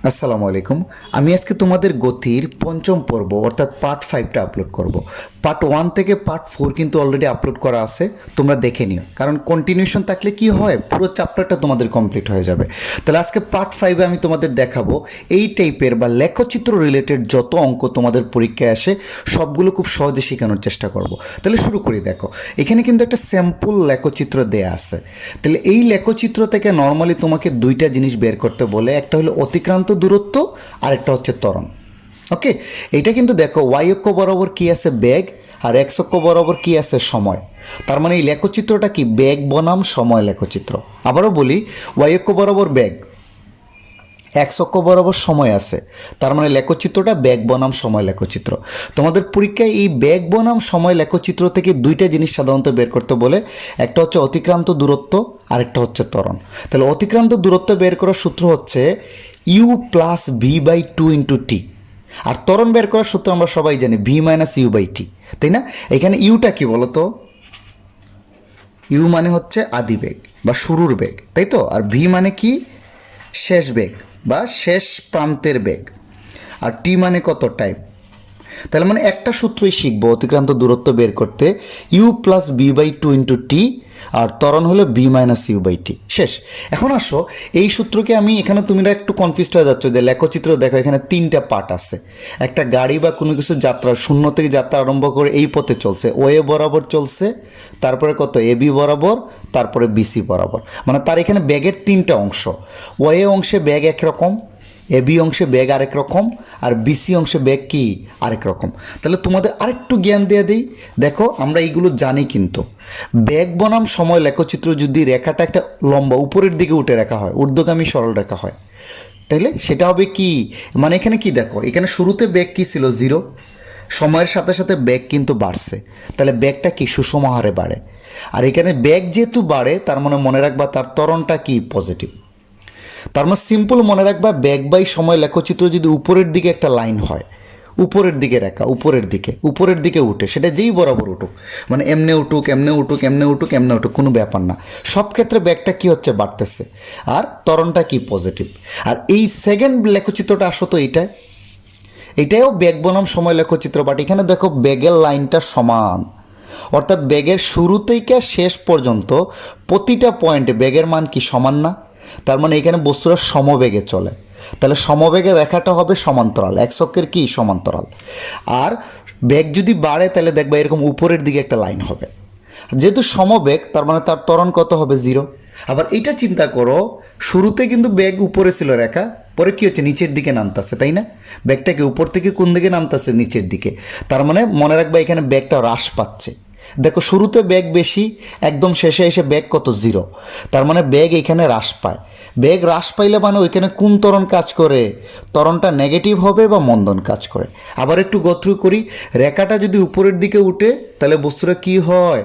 আসসালামু আলাইকুম। আমি আজকে তোমাদের গতির পঞ্চম পর্ব অর্থাৎ পার্ট 5টা আপলোড করব। পার্ট 1 থেকে পার্ট 4 কিন্তু অলরেডি আপলোড করা আছে, তোমরা দেখে নিও, কারণ কন্টিনিউশন থাকলে কি হয়, পুরো চ্যাপ্টারটা তোমাদের কমপ্লিট হয়ে যাবে। তাহলে আজকে পার্ট 5-এ আমি তোমাদের দেখাবো এই টাইপের বা লেখচিত্র রিলেটেড যত অঙ্ক তোমাদের পরীক্ষায় আসে সবগুলো খুব সহজে শেখানোর চেষ্টা করব। তাহলে শুরু করি। দেখো, এখানে কিন্তু একটা স্যাম্পল লেখচিত্র দেয়া আছে। তাহলে এই লেখচিত্র থেকে নর্মালি তোমাকে দুইটা জিনিস বের করতে বলে, একটা হলো অতিক্রান্ত দূরত্ব আর একটা হচ্ছে ত্বরণ। ওকে, এটা কিন্তু দেখো ওয়াই অক্ষ বরাবর কি আছে বেগ, আর এক্স অক্ষ বরাবর কি আছে সময়। তার মানে এই লেখচিত্রটা কি বেগ বনাম সময় লেখচিত্র। আবারও বলি, ওয়াই অক্ষ বরাবর বেগ, এক্স অক্ষ বরাবর সময় আছে, তার মানে লেখচিত্রটা বেগ বনাম সময় লেখচিত্র। তোমাদের পরীক্ষায় এই বেগ বনাম সময় লেখচিত্র থেকে দুইটা জিনিস সাধারণত বের করতে বলে, একটা হচ্ছে অতিক্রান্ত দূরত্ব আর একটা হচ্ছে ত্বরণ। তাহলে অতিক্রান্ত দূরত্ব বের করার সূত্র হচ্ছে u plus v by two into t, আর ত্বরণ বের করার সূত্র আমরা সবাই জানি v minus u by t, তাই না? এখানে ইউটা কি বলতো? ইউ মানে হচ্ছে আদি বেগ বা শুরুর বেগ, তাই তো? আর ভি মানে কি? শেষ বেগ বা শেষ প্রান্তের বেগ। আর টি মানে কত? টাইম। তাহলে মানে একটা সূত্রই শিখবো অতিক্রান্ত দূরত্ব বের করতে, u plus v by two into t, আর ত্বরণ হলো v minus u by t. শেষ। এখন আসো, এই সূত্রকে আমি এখানে তুমিরা একটু কনফিউজড হয়ে যাচ্ছ যে লেখচিত্র দেখো এখানে তিনটা পার্ট আছে। একটা গাড়ি বা কোনো কিছু যাত্রা শূন্য থেকে যাত্রা আরম্ভ করে এই পথে চলছে, ও এ বরাবর চলছে, তারপরে কত এ বি বরাবর, তারপরে বিসি বরাবর। মানে তার এখানে ব্যাগের তিনটা অংশ। ও এ অংশে ব্যাগ একরকম, এ বি অংশে বেগ আরেক রকম, আর বিসি অংশে বেগ কি আরেক রকম। তাহলে তোমাদের আরেকটু জ্ঞান দিয়ে দিই। দেখো, আমরা এইগুলো জানি, কিন্তু বেগ বনাম সময় লেখচিত্র যদি রেখাটা একটা লম্বা উপরের দিকে উঠে রাখা হয়, ঊর্ধ্বগামী সরল রেখা হয়, তাইলে সেটা হবে কি, মানে এখানে কি দেখো, এখানে শুরুতে বেগ কি ছিল? জিরো। সময়ের সাথে সাথে বেগ কিন্তু বাড়ছে, তাহলে বেগটা কি সুষম হারে বাড়ে। আর এখানে বেগ যেহেতু বাড়ে, তার মানে মনে রাখবা তার ত্বরণটা কি পজিটিভ। তার মানে সিম্পল মনে রাখবা, বেগ বাই সময় লেখচিত্র যদি উপরের দিকে একটা লাইন হয়, উপরের দিকে রেখা, উপরের দিকে উঠে, সেটা যেই বরাবর উঠুক, মানে এমনে উঠুক, এমনে উঠুক, এমনে উঠুক, এমনে উঠুক, কোনো ব্যাপার না, সব ক্ষেত্রে বেগটা কি হচ্ছে? বাড়তেছে, আর ত্বরণটা কি পজিটিভ। আর এই সেকেন্ড লেখচিত্রটা আসো তো এটাও বেগ বনাম সময় লেখচিত্র, বাট এখানে দেখো বেগের লাইনটা সমান, অর্থাৎ বেগের শুরু থেকে শেষ পর্যন্ত প্রতিটা পয়েন্টে বেগের মান কি সমান না? তার মানে এখানে বস্তুরা সমবেগে চলে, তাহলে সমবেগের রেখাটা হবে সমান্তরাল, এক অক্ষের কি সমান্তরাল। আর বেগ যদি বাড়ে তাহলে দেখবা এরকম উপরের দিকে একটা লাইন হবে, যেহেতু সমবেগ তার মানে তার ত্বরণ কত হবে? জিরো। আবার এটা চিন্তা করো, শুরুতে কিন্তু বেগ উপরে ছিল রেখা, পরে কি হচ্ছে? নিচের দিকে নামতেছে, তাই না? ব্যাগটাকে উপর থেকে কোন দিকে নামতেছে? নিচের দিকে। তার মানে মনে রাখবা এখানে ব্যাগটা হ্রাস পাচ্ছে। দেখো, শুরুতে ব্যাগ বেশি, একদম শেষে এসে ব্যাগ কত? জিরো। তার মানে ব্যাগ এখানে হ্রাস পায়। ব্যাগ হ্রাস পাইলে মানে ওইখানে কোন ত্বরণ কাজ করে? ত্বরণটা নেগেটিভ হবে বা মন্দন কাজ করে। আবার একটু গথ্রু করি, রেখাটা যদি উপরের দিকে উঠে তাহলে বস্তুটা কি হয়?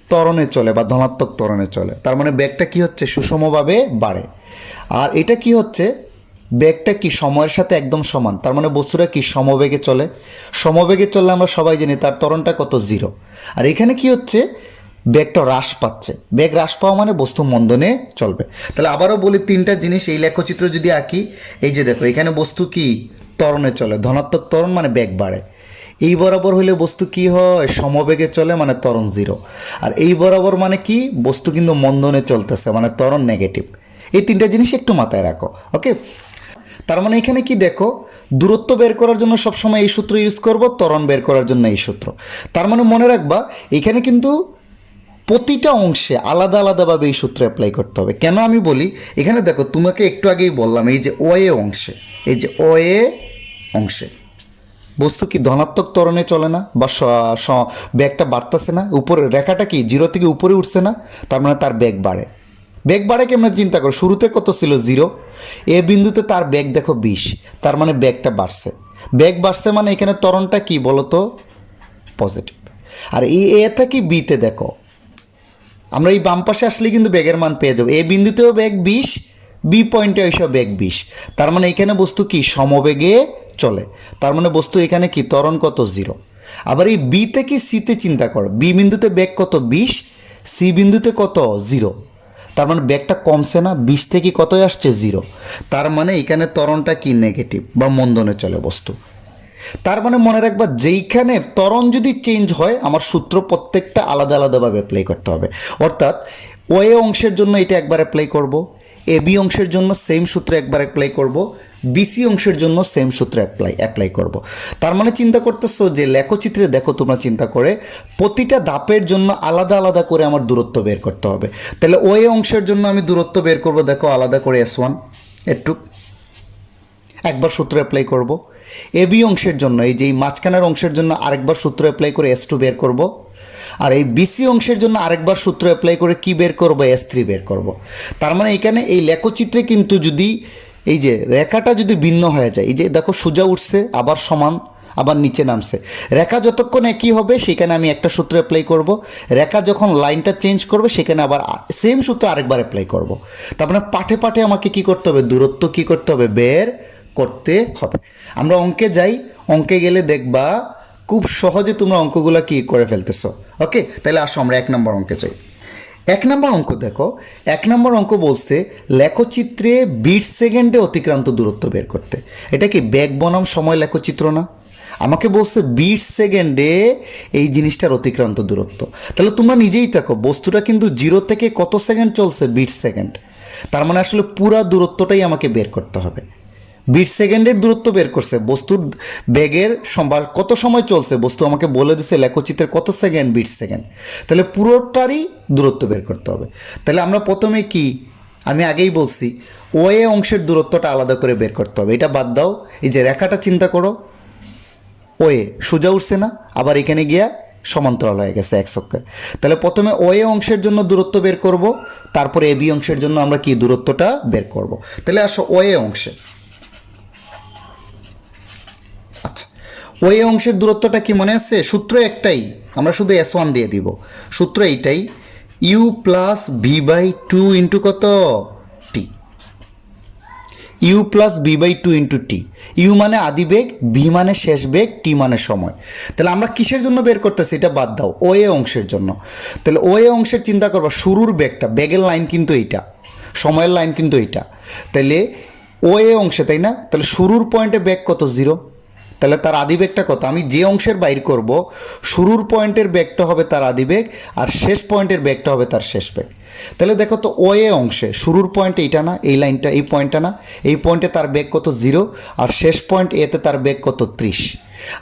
ত্বরণে চলে বা ধনাত্মক ত্বরণে চলে। তার মানে ব্যাগটা কি হচ্ছে? সুষমভাবে বাড়ে। আর এটা কি হচ্ছে? বেগটা কি সময়ের সাথে একদম সমান, তার মানে বস্তুটা কি সমবেগে চলে। সমবেগে চললে আমরা সবাই জানি তার ত্বরণটা কত? জিরো। আর এখানে কি হচ্ছে? বেগটা হ্রাস পাচ্ছে। বেগ হ্রাস পাওয়া মানে বস্তু মন্দনে চলবে। তাহলে আবারও বলি তিনটা জিনিস, এই লেখচিত্র যদি আঁকি, এই যে দেখো এখানে বস্তু কি ত্বরণে চলে, ধনাত্মক ত্বরণ মানে বেগ বাড়ে। এই বরাবর হলে বস্তু কি হয়? সমবেগে চলে মানে ত্বরণ জিরো। আর এই বরাবর মানে কি? বস্তু কিন্তু মন্দনে চলতেছে মানে ত্বরণ নেগেটিভ। এই তিনটা জিনিস একটু মাথায় রাখো, ওকে? তার মানে এখানে কি দেখো, দূরত্ব বের করার জন্য সবসময় এই সূত্র ইউজ করব, ত্বরণ বের করার জন্য এই সূত্র। তার মানে মনে রাখবা এখানে কিন্তু প্রতিটা অংশে আলাদা আলাদাভাবে এই সূত্র অ্যাপ্লাই করতে হবে। কেন আমি বলি, এখানে দেখো তোমাকে একটু আগেই বললাম, এই যে ও এ অংশে, এই যে ও এ অংশে বস্তু কি ধনাত্মক ত্বরণে চলে না বা বেগটা বাড়তেছে না? উপরে রেখাটা কি জিরো থেকে উপরে উঠছে না? তার মানে তার বেগ বাড়ে। বেগ বাড়ে কেমন চিন্তা করো, শুরুতে কত ছিল? জিরো। এ বিন্দুতে তার বেগ দেখো 20, তার মানে বেগটা বাড়ছে। বেগ বাড়ছে মানে এখানে ত্বরণটা কি বলতো? পজিটিভ। আর এই এ থেকে বিতে দেখো, আমরা এই বাম পাশে আসলে কিন্তু বেগের মান পেয়ে যাবো। এ বিন্দুতেও বেগ 20, বি পয়েন্টে এসে বেগ 20, তার মানে এখানে বস্তু কি সমবেগে চলে। তার মানে বস্তু এখানে কি ত্বরণ কত? জিরো। আবার এই বি থেকে সিতে চিন্তা করো, বি বিন্দুতে বেগ কত? 20, সি বিন্দুতে কত? জিরো। তার মানে বেগটা কমছে না, 20 থেকে কতই আসছে 0, তার মানে এখানে ত্বরণটা কি নেগেটিভ বা মন্দনে চলে বস্তু। তার মানে মনে রাখবা যেইখানে ত্বরণ যদি চেঞ্জ হয় আমার সূত্র প্রত্যেকটা আলাদা আলাদাভাবে অ্যাপ্লাই করতে হবে। অর্থাৎ ওএ অংশের জন্য এটা একবার অ্যাপ্লাই করব, এবি অংশের জন্য সেম সূত্র একবার অ্যাপ্লাই করব, বিসি অংশের জন্য সেম সূত্র অ্যাপ্লাই করব। তার মানে চিন্তা করতেছো যে লেখচিত্রে দেখো তোমরা চিন্তা করে প্রতিটা ধাপের জন্য আলাদা আলাদা করে আমার দূরত্ব বের করতে হবে। তাহলে ওএ অংশের জন্য আমি দূরত্ব বের করব, দেখো আলাদা করে S1 একটু একবার সূত্র অ্যাপ্লাই করব। এবি অংশের জন্য এই যে এই মাঝখানের অংশের জন্য আরেকবার সূত্র অ্যাপ্লাই করে S2 বের করব। আর এই বিসি অংশের জন্য আরেকবার সূত্র অ্যাপ্লাই করে কি বের করব, S3 বের করব। তার মানে এখানে এই লেখচিত্রে কিন্তু যদি এই যে রেখাটা যদি ভিন্ন হয়ে যায়, এই যে দেখো সোজা উঠছে আবার সমান আবার নিচে নামছে, রেখা যতক্ষণ একই হবে সেখানে আমি একটা সূত্র অ্যাপ্লাই করব, রেখা যখন লাইনটা চেঞ্জ করবে সেখানে আবার সেম সূত্র আরেকবার অ্যাপ্লাই করব। তার মানে পাঠে পাঠে আমাকে কি করতে হবে, দূরত্ব কি করতে হবে, বের করতে হবে। আমরা অঙ্কে যাই, অঙ্কে গেলে দেখবা খুব সহজে তোমরা অঙ্কগুলো কি করে ফেলতেছো। ওকে, তাহলে আসো আমরা 1 নম্বর অঙ্কে যাই। 1 নম্বর অঙ্ক দেখো, 1 নম্বর অঙ্ক বলছে লেখচিত্রে 20 সেকেন্ডে অতিক্রান্ত দূরত্ব বের করতে। এটা কি বেগ বনাম সময় লেখচিত্র না? আমাকে বলছে 20 সেকেন্ডে এই জিনিসটার অতিক্রান্ত দূরত্ব। তাহলে তোমরা নিজেই থাকো, বস্তুটা কিন্তু 0 থেকে কত সেকেন্ড চলছে, 20 সেকেন্ড। তার মানে আসলে পুরা দূরত্বটাই আমাকে বের করতে হবে। 20 সেকেন্ডের দূরত্ব বের করছে, বস্তুর বেগের কত সময় চলছে, বস্তু আমাকে বলে দিছে লেখচিত্রের কত সেকেন্ড, 20 সেকেন্ড। তাহলে পুরোটারই দূরত্ব বের করতে হবে। তাহলে আমরা প্রথমে কি, আমি আগেই বলছি ওএ অংশের দূরত্বটা আলাদা করে বের করতে হবে। এটা বাদ দাও, এই যে রেখাটা চিন্তা করো, ওএ সোজা উঠছে না, আবার এখানে গিয়া সমান্তরাল হয়ে গেছে এক চক্কর। তাহলে প্রথমে ওএ অংশের জন্য দূরত্ব বের করব, তারপরে এবি অংশের জন্য আমরা কি দূরত্বটা বের করব। তাহলে আসো ওএ অংশে। আচ্ছা, ওই অংশের দূরত্বটা কি মনে আছে? সূত্র একটাই, আমরা শুধু S1 দিয়ে দিব। সূত্র এইটাই, u plus v by two into কত, t. U plus v by two into t. U মানে আদি বেগ, ভি মানে শেষ বেগ, টি মানে সময়। তাহলে আমরা কিসের জন্য বের করতেছি এটা বাদ দাও, ওএ অংশের জন্য। তাহলে ওএ অংশের চিন্তা করবা, শুরুর বেগটা, বেগের লাইন কিন্তু এইটা, সময়ের লাইন কিন্তু এইটা। তাহলে ওএ অংশে, তাই না? তাহলে শুরুর পয়েন্টে বেগ কত, 0। তাহলে তার আদিবেগটা কত, আমি যে অংশের বাইর করব শুরুর পয়েন্টের বেগটা হবে তার আদিবেগ, আর শেষ পয়েন্টের বেগটা হবে তার শেষ বেগ। তাহলে দেখো তো ওএ অংশে শুরুর পয়েন্ট এইটা না, এই লাইনটা, এই পয়েন্টটা না, এই পয়েন্টে তার বেগ কত, 0, আর শেষ পয়েন্ট এতে তার বেগ কত, 30।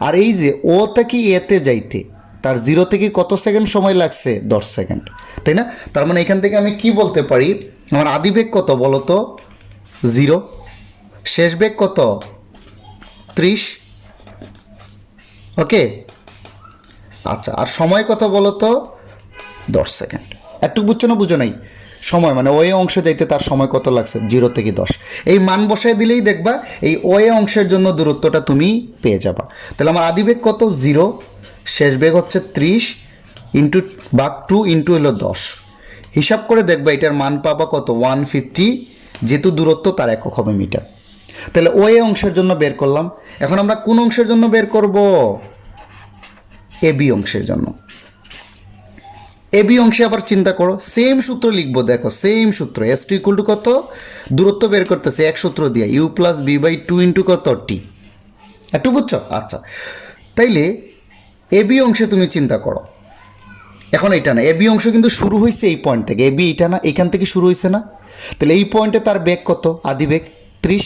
আর এই যে ও থেকে এতে যাইতে তার 0 থেকে কত সেকেন্ড সময় লাগছে, 10 সেকেন্ড, তাই না? তার মানে এখান থেকে আমি কি বলতে পারি, আমার আদিবেগ কত বলো তো, 0, শেষ বেগ কত, 30। ওকে, আচ্ছা, আর সময় কত বলো তো, 10 সেকেন্ড। একটু বুঝছো না, বুঝো নাই? সময় মানে ওএ অংশে যাইতে তার সময় কত লাগছে, 0 থেকে 10। এই মান বসায় দিলেই দেখবা এই ওএ অংশের জন্য দূরত্বটা তুমি পেয়ে যাবা। তাহলে আমার আদিবেগ কত, 0, শেষ বেগ হচ্ছে 30 ইন্টু ভাগ 2 ইন্টু হলো 10। হিসাব করে দেখবা এটার মান পাবা কত, 150, যেহেতু দূরত্ব তার একক হবে মিটার। তাহলে ওএ অংশের জন্য বের করলাম। এখন আমরা কোন অংশের জন্য বের করব, এবি অংশের জন্য। এবি অংশে আবার চিন্তা করো, সেম সূত্র লিখবো, দেখো সেম সূত্র, S2 ইকুয়াল টু কত, দূরত্ব বের করতেছে এক সূত্র দিয়ে, u plus v by two into কত, টি। একটু বুঝছো? আচ্ছা, তাইলে এবি অংশে তুমি চিন্তা করো, এখন এইটা না, এবি অংশ কিন্তু শুরু হয়েছে এই পয়েন্ট থেকে, এবি এইটা না, এখান থেকে শুরু হয়েছে না? তাহলে এই পয়েন্টে তার বেগ কত, আদিবেগ 30,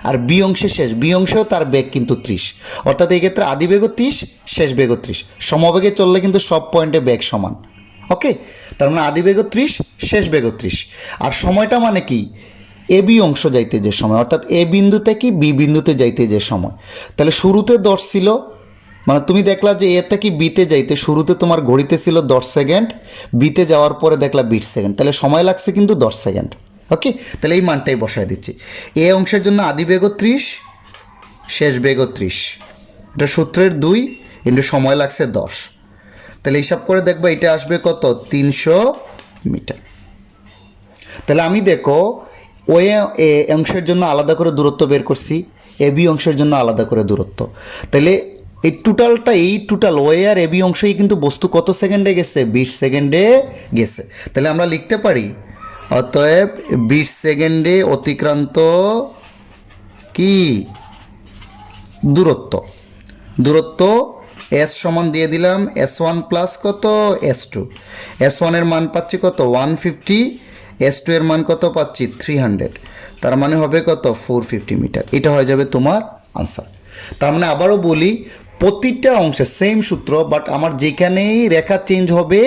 আর বি অংশে শেষ, বি অংশেও তার বেগ কিন্তু 30। অর্থাৎ এই ক্ষেত্রে আদিবেগও 30, শেষ বেগও 30। সমবেগে চললে কিন্তু সব পয়েন্টে বেগ সমান। ওকে, তার মানে আদিবেগও 30, শেষ বেগও 30। আর সময়টা মানে কি, এবি অংশ যাইতে যে সময়, অর্থাৎ এ বিন্দু থেকে বি বিন্দুতে যাইতে যে সময়। তাহলে শুরুতে 10 ছিল, মানে তুমি দেখলা যে এ থেকে বিতে যাইতে শুরুতে তোমার ঘড়িতে ছিল 10 সেকেন্ড, বিতে যাওয়ার পরে দেখলা 20 সেকেন্ড, তাহলে সময় লাগছে কিন্তু 10 সেকেন্ড। ওকে, তাহলে এই মানটাই বসায় দিচ্ছি। এ অংশের জন্য আদিবেগও 30, শেষ বেগও 30, এটা সূত্রের 2 ইন্টু সময় লাগছে 10। তাহলে হিসাব করে দেখবো এটা আসবে কত, 300 মিটার। তাহলে আমি দেখো ওএ অংশের জন্য আলাদা করে দূরত্ব বের করছি, এবি অংশের জন্য আলাদা করে দূরত্ব। তাহলে এই টোটাল ওএ আর এবি অংশই কিন্তু বস্তু কত সেকেন্ডে গেছে, 20 সেকেন্ডে গেছে। তাহলে আমরা লিখতে পারি অতএব 20 সেকেন্ডে অতিক্রান্ত কি দূরত্ব, দূরত্ব এস সমান দিয়ে দিলাম S1 প্লাস কত S2। S1 এর মান পাচ্ছি কত 150, S2 এর মান কত পাচ্ছি 300, তার মানে হবে কত 450 মিটার। এটা হয়ে যাবে তোমার আনসার। তার মানে আবারও বলি, প্রতিটা অংশে সেম সূত্র, বাট আমার যেখানেই রেখা চেঞ্জ হবে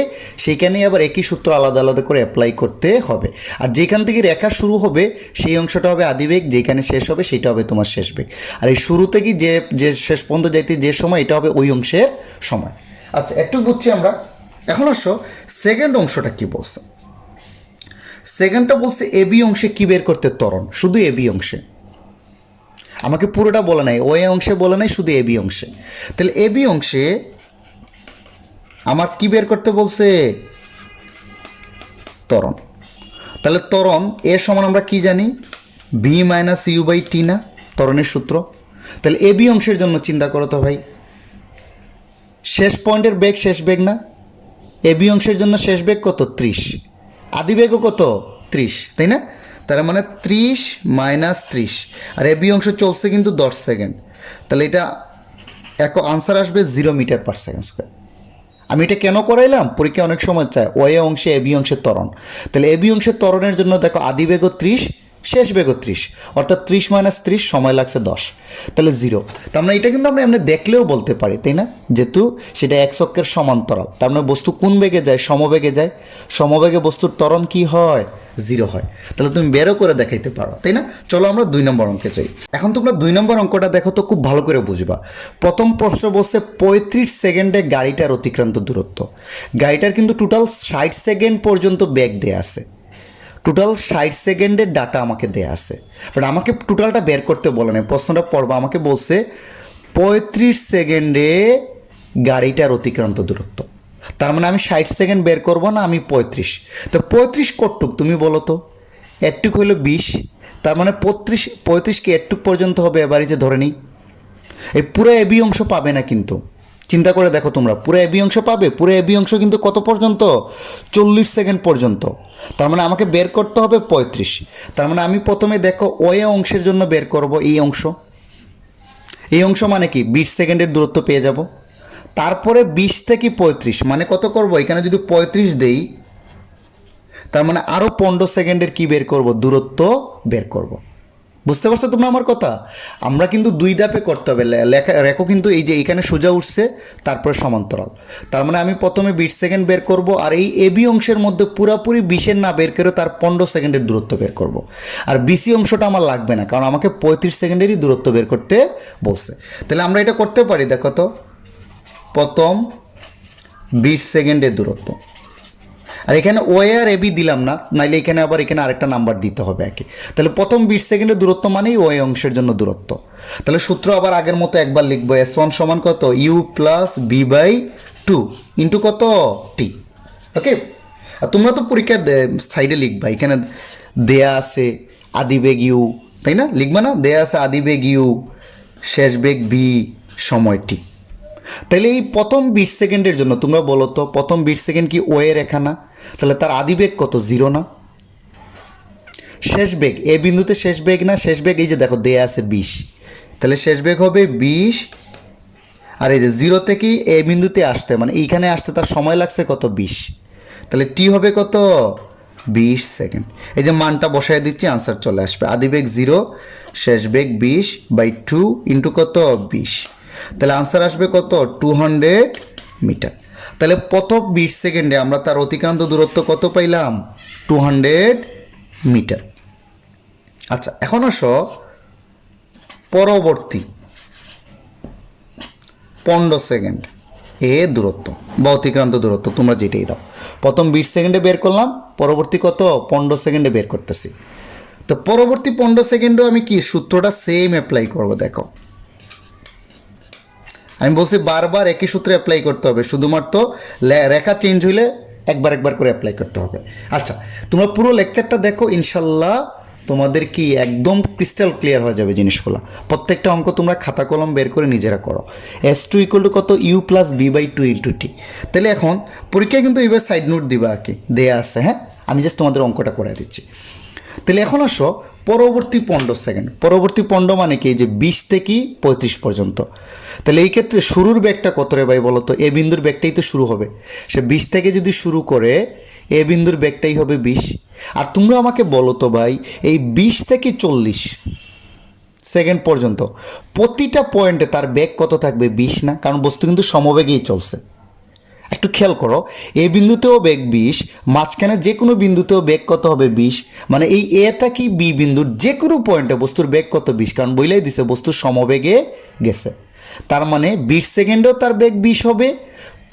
সেইখানেই আবার একই সূত্র আলাদা আলাদা করে অ্যাপ্লাই করতে হবে। আর যেখান থেকে রেখা শুরু হবে সেই অংশটা হবে আদিবেগ, যেখানে শেষ হবে সেটা হবে তোমার শেষ বেগ। আর এই শুরু থেকে যে যে শেষ পর্যন্ত যাইতে যে সময়, এটা হবে ওই অংশের সময়। আচ্ছা, একটু বুঝছি আমরা। এখন আসো সেকেন্ড অংশটা কি বলছে। সেকেন্ডটা বলছে এবি অংশে কি বের করতে ত্বরণ, শুধু এবি অংশে, আমাকে পুরোটা বলে নাই, ওই অংশে বলে নাই, শুধু এবি অংশে। তাহলে এবি অংশে আমার কি বের করতে বলছে ত্বরণ। তাহলে ত্বরণ এর সমান আমরা কি জানি, বি মাইনাস ইউ বাই টি না ত্বরণের সূত্র। তাহলে এবি অংশের জন্য চিন্তা করো তো ভাই, শেষ পয়েন্টের বেগ শেষ বেগ না, এবি অংশের জন্য শেষ বেগ কত 30, আদিবেগও কত 30, তাই না? তার মানে 30 মাইনাস 30, আর এবি অংশ চলছে কিন্তু 10 সেকেন্ড। তাহলে এটা এক আনসার আসবে 0 মিটার পার সেকেন্ড স্কোয়ার। আমি এটা কেন করাইলাম, পরীক্ষা অনেক সময় চায় ওয়ে অংশে এবি অংশের ত্বরণ। তাহলে এবি অংশের ত্বরণের জন্য দেখো আদিবেগও 30, শেষ বেগও 30, অর্থাৎ 30 মাইনাস 30 সময় লাগছে 10, তাহলে 0। তার মানে এটা কিন্তু আমরা এমনি দেখলেও বলতে পারি, তাই না, যেহেতু সেটা এক অক্ষের সমান্তরাল। তার মানে বস্তু কোন বেগে যায়, সমবেগে যায়, সমবেগে বস্তুর ত্বরণ কি হয় 0 হয়। তাহলে তুমি বেরো করে দেখাইতে পারো, তাই না? চলো আমরা 2 নম্বর অঙ্কে যাই। এখন তোমরা 2 নম্বর অঙ্কটা দেখো তো, খুব ভালো করে বুঝবা। প্রথম প্রশ্ন বলছে 35 সেকেন্ডে গাড়িটার অতিক্রান্ত দূরত্ব। গাড়িটার কিন্তু টোটাল 60 সেকেন্ড পর্যন্ত বেগ দেয়া আছে, টোটাল 60 সেকেন্ডের ডাটা আমাকে দেয়া আছে, বাট আমাকে টোটালটা বের করতে বলে না। প্রশ্নটা পড়বা, আমাকে বলছে 35 সেকেন্ডে গাড়িটার অতিক্রান্ত দূরত্ব। তার মানে আমি 60 সেকেন্ড বের করব না, আমি 35। তো 35 কটটুক তুমি বলো তো, একটুক হলো 20, তার মানে 35 কি একটুক পর্যন্ত হবে, এবারই যে ধরে নিই। এই পুরো এবি অংশ পাবে না কিন্তু, চিন্তা করে দেখো তোমরা, পুরো এবি অংশ পাবে, পুরো এবি অংশ কিন্তু কত পর্যন্ত 40 সেকেন্ড পর্যন্ত। তার মানে আমাকে বের করতে হবে 35। তার মানে আমি প্রথমে দেখো ওয়ে অংশের জন্য বের করব এই অংশ, এই অংশ মানে কি 20 সেকেন্ডের দূরত্ব পেয়ে যাব। তারপরে 20 থেকে 35 মানে কত করব, এখানে যদি 35 দেই, তার মানে আরও 15 সেকেন্ডের কি বের করব, দূরত্ব বের করব। বুঝতে পারছো তোমরা আমার কথা? আমরা কিন্তু 2 ধাপে করতে হবে। রেখো কিন্তু এই যে এখানে সোজা উঠছে, তারপরে সমান্তরাল। তার মানে আমি প্রথমে 20 সেকেন্ড বের করব, আর এই এবি অংশের মধ্যে পুরাপুরি 20-এর না বের করে তার 15 সেকেন্ডের দূরত্ব বের করব। আর বিসি অংশটা আমার লাগবে না, কারণ আমাকে 35 সেকেন্ডেরই দূরত্ব বের করতে বলছে। তাহলে আমরা এটা করতে পারি, দেখো তো, প্রথম 20 সেকেন্ডের দূরত্ব, আর এখানে ওয়ে আর এবি দিলাম না, নাইলে এখানে আবার এখানে আরেকটা নাম্বার দিতে হবে একে। তাহলে প্রথম 20 সেকেন্ডের দূরত্ব মানেই ওয়ে অংশের জন্য দূরত্ব। তাহলে সূত্র আবার আগের মতো একবার লিখবো, S1 সমান কত u plus v by 2 into কত টি। ওকে, আর তোমরা তো পরীক্ষার সাইডে লিখবা, এখানে দেয়া আছে আদিবেগ ইউ, তাই না, লিখবা না, দেয়া আছে আদিবেগ ইউ, শেষ বেগ বি, সময় টি। তাহলে এই প্রথম 20 সেকেন্ডের জন্য তোমরা বলো তো, প্রথম 20 সেকেন্ড কি ওয়ে রেখা না? তাহলে তার আদিবেগ কত 0 না? শেষ বেগ এ বিন্দুতে শেষ বেগ না, শেষ বেগ এই যে দেখো দেয়া আছে 20, তাহলে শেষ বেগ হবে 20। আর এই যে 0 থেকে এ বিন্দুতে আসতে, মানে এইখানে আসতে তার সময় লাগছে কত 20, তাহলে টি হবে কত 20 সেকেন্ড। এই যে মানটা বসায় দিচ্ছি, আনসার চলে আসবে। আদিবেগ 0, শেষ বেগ 20 বাই 2 ইন্টু কত 20, তাহলে আনসার আসবে কত 200 মিটার। তাহলে প্রথম 20 সেকেন্ডে আমরা তার অতিক্রান্ত দূরত্ব কত পাইলাম 200 মিটার। আচ্ছা, এখন আসো পরবর্তী 15 সেকেন্ড এ দূরত্ব বা অতিক্রান্ত দূরত্ব তোমরা যেটাই দাও। প্রথম 20 সেকেন্ডে বের করলাম, পরবর্তী কত 15 সেকেন্ডে বের করতেছি। তো পরবর্তী 15 সেকেন্ডেও আমি কি সূত্রটা সেম অ্যাপ্লাই করব। দেখো আমি বলছি বারবার একই সূত্রে অ্যাপ্লাই করতে হবে, শুধুমাত্র রেখা চেঞ্জ হইলে একবার একবার করে অ্যাপ্লাই করতে হবে। আচ্ছা, তোমরা পুরো লেকচারটা দেখো, ইনশাল্লাহ তোমাদের কি একদম ক্রিস্টাল ক্লিয়ার হয়ে যাবে জিনিসগুলো। প্রত্যেকটা অঙ্ক তোমরা খাতা কলম বের করে নিজেরা করো। S2 ইকুয়াল টু কত u plus v by 2 into t. তাহলে এখন পরীক্ষায় কিন্তু এবার সাইড নোট দিবা আর কি দেয়া আছে, হ্যাঁ। আমি জাস্ট তোমাদের অঙ্কটা করে দিচ্ছি। তাহলে এখন আসো পরবর্তী 15 সেকেন্ড। পরবর্তী 15 মানে কি, যে 20 থেকে 35 পর্যন্ত। তাহলে এই ক্ষেত্রে শুরুর বেগটা কত রে ভাই বলো তো? এ বিন্দুর বেগটাই তো শুরু হবে। সে 20 থেকে যদি শুরু করে, এ বিন্দুর বেগটাই হবে 20। আর তোমরা আমাকে বলো তো ভাই, এই 20 থেকে 40 সেকেন্ড পর্যন্ত প্রতিটা পয়েন্টে তার বেগ কত থাকবে? 20 না? কারণ বস্তু কিন্তু সমবেগেই চলছে। একটু খেয়াল করো, এ বিন্দুতেও বেগ 20, মাঝখানে যে কোনো বিন্দুতেও বেগ কত হবে? 20। মানে এই এ থেকে বি বিন্দুর যে কোনো পয়েন্টে বস্তুর বেগ কত? 20। কারণ বইলাই দিছে বস্তুর সমবেগে গেছে। তার মানে 20 সেকেন্ডেও তার বেগ 20 হবে,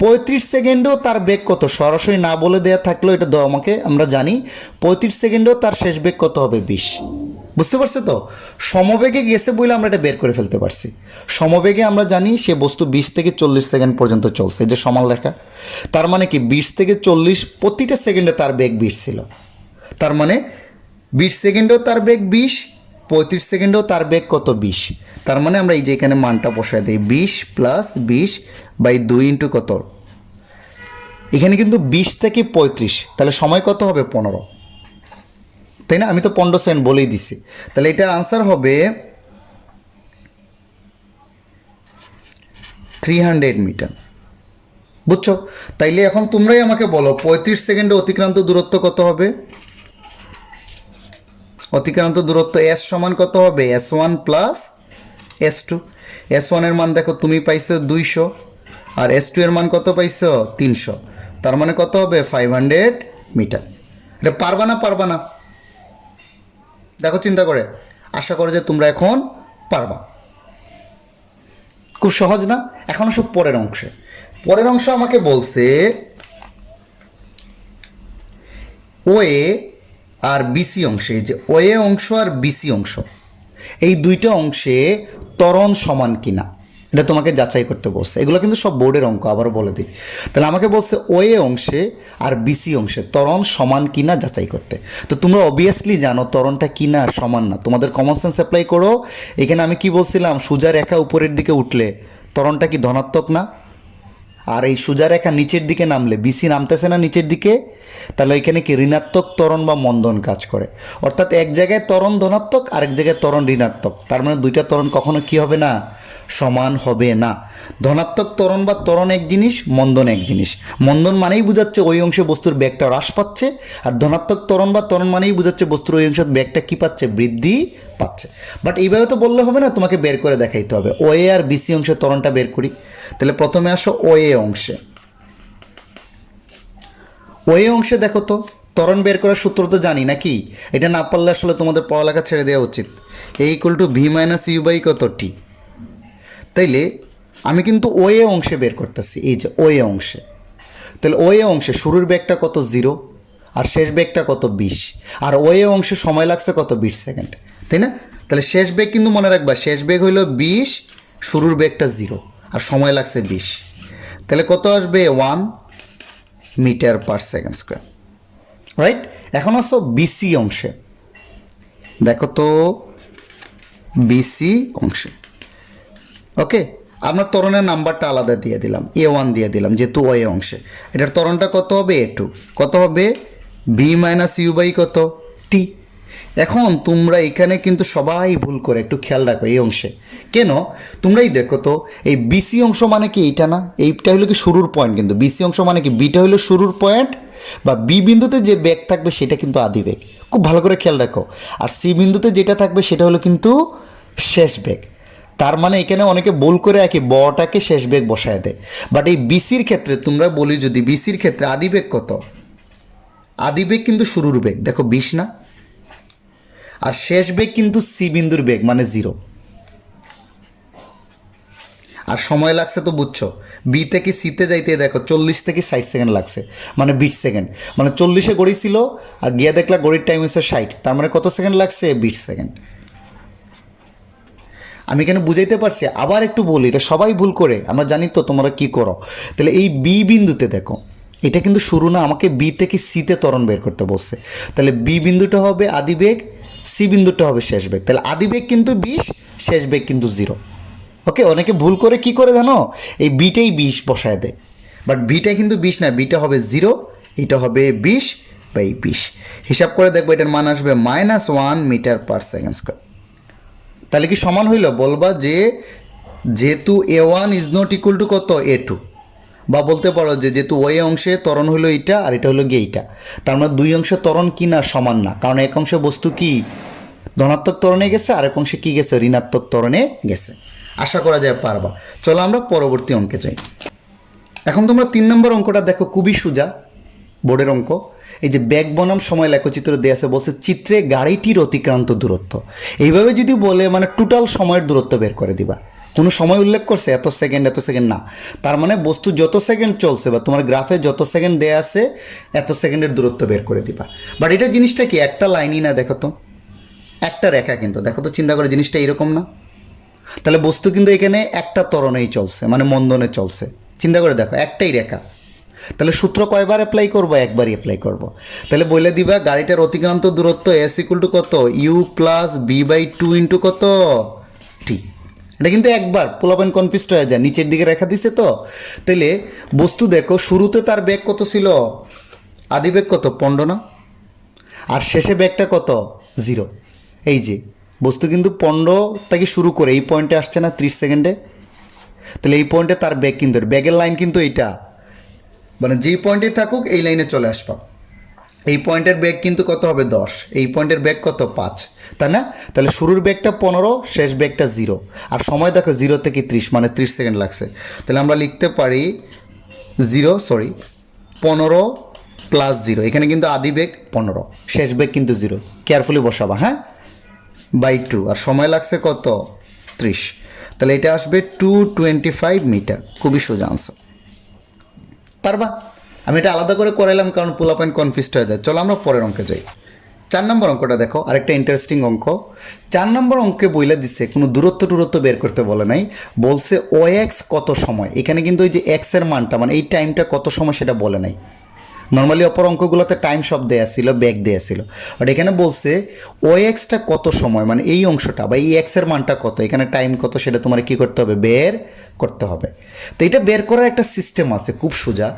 35 সেকেন্ডেও তার বেগ কত? সরাসরি না বলে দেওয়া থাকলেও এটা আমাকে আমরা জানি 35 সেকেন্ডেও তার শেষ বেগ কত হবে? 20। বুঝতে পারছো তো? সমবেগে গেছে বলে আমরা এটা বের করে ফেলতে পারছি। সমবেগে আমরা জানি সে বস্তু 20 থেকে 40 সেকেন্ড পর্যন্ত চলছে, এই যে সমান রেখা। তার মানে কি 20 থেকে 40 প্রতিটা সেকেন্ডে তার বেগ 20 ছিল। তার মানে 20 সেকেন্ডেও তার বেগ 20, 35 সেকেন্ডেও তার বেগ কত? 20। তার মানে আমরা এই যে এখানে মানটা বসায় দিই, 20 প্লাস 20 বাই 2 ইন্টু কত? এখানে কিন্তু 20 থেকে 35, তাহলে সময় কত হবে? 15। তাই না? আমি তো 15 সেকেন্ড বলেই দিছি। তাহলে এটার আনসার হবে 300 মিটার। বুঝছো? তাইলে এখন তোমরাই আমাকে বলো 35 সেকেন্ডে অতিক্রান্ত দূরত্ব কত হবে? অতিক্রান্ত দূরত্ব এস সমান কত হবে? S1 plus S2। S1 এর মান দেখো তুমি পাইছো 200, আর S2 এর মান কত পাইছো? 300। তার মানে কত হবে? 500 মিটার। এটা পারবা না? পারবা না? দেখো চিন্তা করে। আশা করো যে তোমরা এখন পারবা। খুব সহজ না? এখন সব পরের অংশে। পরের অংশ আমাকে বলছে ওএ আর বিসি অংশে, যে ওএ অংশ আর বিসি অংশ, এই দুইটা অংশে ত্বরণ সমান কিনা এটা তোমাকে যাচাই করতে বলছে। এগুলো কিন্তু সব বোর্ডের অঙ্ক, আবার বলে দিই। তাহলে আমাকে বলছে ওএ অংশে আর বিসি অংশে ত্বরণ সমান কিনা যাচাই করতে। তো তোমরা অবভিয়াসলি জানো ত্বরণটা কিনা আর সমান না। তোমাদের কমন সেন্স অ্যাপ্লাই করো। এখানে আমি কি বলছিলাম? সোজা রেখা উপরের দিকে উঠলে ত্বরণটা কি ধনাত্মক না? আর এই সোজা রেখা নিচের দিকে নামলে বিসি নামতেছে না নিচের দিকে? তাহলে এখানে কি ঋণাত্মক ত্বরণ বা মন্দন কাজ করে। অর্থাৎ এক জায়গায় ত্বরণ ধনাত্মক, আরেক জায়গায় ত্বরণ ঋণাত্মক। তার মানে দুইটা ত্বরণ কখনো কি হবে না? সমান হবে না। ধনাত্মক ত্বরণ বা ত্বরণ এক জিনিস, মন্দন এক জিনিস। মন্দন মানেই বোঝাচ্ছে ওই অংশে বস্তুর বেগটা হ্রাস পাচ্ছে, আর ধনাত্মক ত্বরণ বা ত্বরণ মানেই বোঝাচ্ছে বস্তুর ওই অংশের বেগটা কি পাচ্ছে? বৃদ্ধি পাচ্ছে। বাট এইভাবে তো বললে হবে না, তোমাকে বের করে দেখাইতে হবে। ওএ আর বিসি অংশের ত্বরণটা বের করি। তাহলে প্রথমে আসো ওএ অংশে। ওই অংশে দেখো তো ত্বরণ বের করার সূত্র তো জানি নাকি? এটা না পারলে আসলে তোমাদের পড়ালেখা ছেড়ে দেওয়া উচিত। A equal to v minus u by কত? টি। তাইলে আমি কিন্তু ওএ অংশে বের করতেছি, এই যে ওএ অংশে। তাহলে ওএ অংশে শুরুর বেগটা কত? 0, আর শেষ বেগটা কত? 20। আর ওএ অংশে সময় লাগছে কত? 20 সেকেন্ড, তাই না? তাহলে শেষ বেগ কিন্তু মনে রাখবা, শেষ বেগ হইল 20, শুরুর বেগটা 0, আর সময় লাগছে 20। তাহলে কত আসবে? 1 metre per second square. Right? এখন আসো বিসি অংশে। দেখো তো বিসি অংশে, ওকে, আমরা ত্বরণের নাম্বারটা আলাদা দিয়ে দিলাম, A1 দিয়ে দিলাম, যেহেতু ওএ অংশে। এটার ত্বরণটা কত হবে? A2। কত হবে? ভি মাইনাস ইউ বাই কত? টি। এখন তোমরা এখানে কিন্তু সবাই ভুল করে, একটু খেয়াল রাখো এই অংশে। কেন? তোমরাই দেখো তো, এই বিসি অংশ মানে কি এইটা না? এইটা হলো কি শুরুর পয়েন্ট, কিন্তু বিসি অংশ মানে কি? বিটা হলো শুরুর পয়েন্ট, বা বি বিন্দুতে যে বেগ থাকবে সেটা কিন্তু আদি বেগ। খুব ভালো করে খেয়াল রাখো। আর সি বিন্দুতে যেটা থাকবে সেটা হলো কিন্তু শেষ বেগ। তার মানে এখানে অনেকে ভুল করে একই বটাকে শেষ বেগ বসায় দেয়। বাট এই বিসির ক্ষেত্রে তোমরা বলি, যদি বিসির ক্ষেত্রে আদি বেগ কত? আদি বেগ কিন্তু শুরুর বেগ, দেখো 20 না? আর শেষ বেগ কিন্তু সি বিন্দুর বেগ, মানে 0। আর সময় লাগছে তো বুঝছো, বি থেকে সিতে যাইতে দেখো 40 থেকে 60 সেকেন্ড লাগছে, মানে 20 সেকেন্ড। মানে 40-এ গড়ি ছিল, আর গিয়া দেখলা গড়ির টাইম হচ্ছে 60, তার মানে কত সেকেন্ড লাগছে? 20 সেকেন্ড। আমি কেন বুঝাইতে পারছি? আবার একটু বলি, এটা সবাই ভুল করে, আমরা জানি তো তোমরা কি করো। তাহলে এই বি বিন্দুতে দেখো, এটা কিন্তু শুরু না, আমাকে বি থেকে সিতে ত্বরণ বের করতে বলছে। তাহলে বি বিন্দুটা হবে আদি বেগ, সি বিন্দুটা হবে শেষ বেগ। তাহলে আদি বেগ কিন্তু 20, শেষ বেগ কিন্তু 0। ওকে, অনেকে ভুল করে কি করে জানো? এই বিটাই 20 বসায় দেয়, বাট বিটা কিন্তু 20 না, বিটা হবে 0, এটা হবে 20, বাই 20। হিসাব করে দেখবো এটার মান আসবে -1 মিটার পার সেকেন্ড স্কোয়ার। তাহলে কি সমান হইল? বলবা যে যেহেতু A1 is not equal to কত A2, বা বলতে পারো যে যেহেতু ওই অংশে ত্বরণ হলো এইটা আর এটা হলো গিয়ে এইটা, তার মানে দুই অংশে ত্বরণ কি না? সমান না, কারণ এক অংশে বস্তু কি ধনাত্মক ত্বরণে গেছে, আরেক অংশে কি গেছে? ঋণাত্মক ত্বরণে গেছে। আশা করা যায় পারবা। চলো আমরা পরবর্তী অঙ্কে যাই। এখন তোমরা 3 নম্বর অঙ্কটা দেখো, খুবই সোজা বোর্ডের অঙ্ক। এই যে ব্যাগ বনাম সময় লেখচিত্র দেওয়া আছে, বলছে চিত্রে গাড়িটির অতিক্রান্ত দূরত্ব। এইভাবে যদি বলে মানে টোটাল সময়ের দূরত্ব বের করে দিবা। কোনো সময় উল্লেখ করছে এত সেকেন্ড না, তার মানে বস্তু যত সেকেন্ড চলছে বা তোমার গ্রাফে যত সেকেন্ড দেয়া আছে এত সেকেন্ডের দূরত্ব বের করে দিবা। বাট এটা জিনিসটা কি একটা লাইনই না, দেখো তো একটা রেখা, কিন্তু দেখো তো চিন্তা করে জিনিসটা এরকম না? তাহলে বস্তু কিন্তু এখানে একটা ত্বরণেই চলছে, মানে মন্দনে চলছে। চিন্তা করে দেখো একটাই রেখা, তাহলে সূত্র কয়বার অ্যাপ্লাই করবো? একবারই অ্যাপ্লাই করবো। তাহলে বলে দিবা গাড়িটার অতিক্রান্ত দূরত্ব এস ইকুয়াল টু কত? U plus v by 2 into কত? টি। এটা কিন্তু একবার পোলাপাইন কনফিউজড হয়ে যায়, নিচের দিকে রেখা দিছে তো। তাহলে বস্তু দেখো শুরুতে তার বেগ কত ছিল? আদি বেগ কত? 15 না? আর শেষে বেগটা কত? 0। এই যে বস্তু কিন্তু 15 থেকে শুরু করে এই পয়েন্টে আসছে না 30 সেকেন্ডে। তাহলে এই পয়েন্টে তার বেগ কিন্তু, ব্যাগের লাইন কিন্তু এইটা, মানে যেই পয়েন্টে থাকুক এই লাইনে চলে আসবা। এই পয়েন্টের বেগ কিন্তু কত হবে? 10। এই পয়েন্টের বেগ কত? 5, তাই না? তাহলে শুরুর বেগটা 15, শেষ বেগটা 0, আর সময় দেখো 0 থেকে 30, মানে 30 সেকেন্ড লাগছে। তাহলে আমরা লিখতে পারি 15 প্লাস 0, এখানে কিন্তু আদি বেগ 15, শেষ বেগ কিন্তু 0, কেয়ারফুলি বসাবা, হ্যাঁ, বাই 2, আর সময় লাগছে কত? 30। তাহলে এটা আসবে 225 মিটার। খুবই সোজা আনসার, পারবা? আমি এটা আলাদা করে করাইলাম কারণ পোলাপাইন কনফিউজড হয়ে যায়। চলো আমরা পরের অঙ্কে যাই। 4 নম্বর অঙ্কটা দেখো, আরেকটা ইন্টারেস্টিং অঙ্ক। 4 নম্বর অঙ্কে বইলে দিচ্ছে, কোনো দূরত্ব বের করতে বলে নাই, বলছে ও এক্স কত সময়। এখানে কিন্তু ওই যে এক্সের মানটা, মানে এই টাইমটা কত সময় সেটা বলে নাই। নর্মালি অপর অঙ্কগুলোতে টাইম সব দেয়া ছিল, ব্যাক দেয়া ছিল, বাট এখানে বলছে ও এক্সটা কত সময়, মানে এই অংশটা বা এই এক্সের মানটা কত, এখানে টাইম কত সেটা তোমার কী করতে হবে? বের করতে হবে। তো এটা বের করার একটা সিস্টেম আছে, খুব সোজা।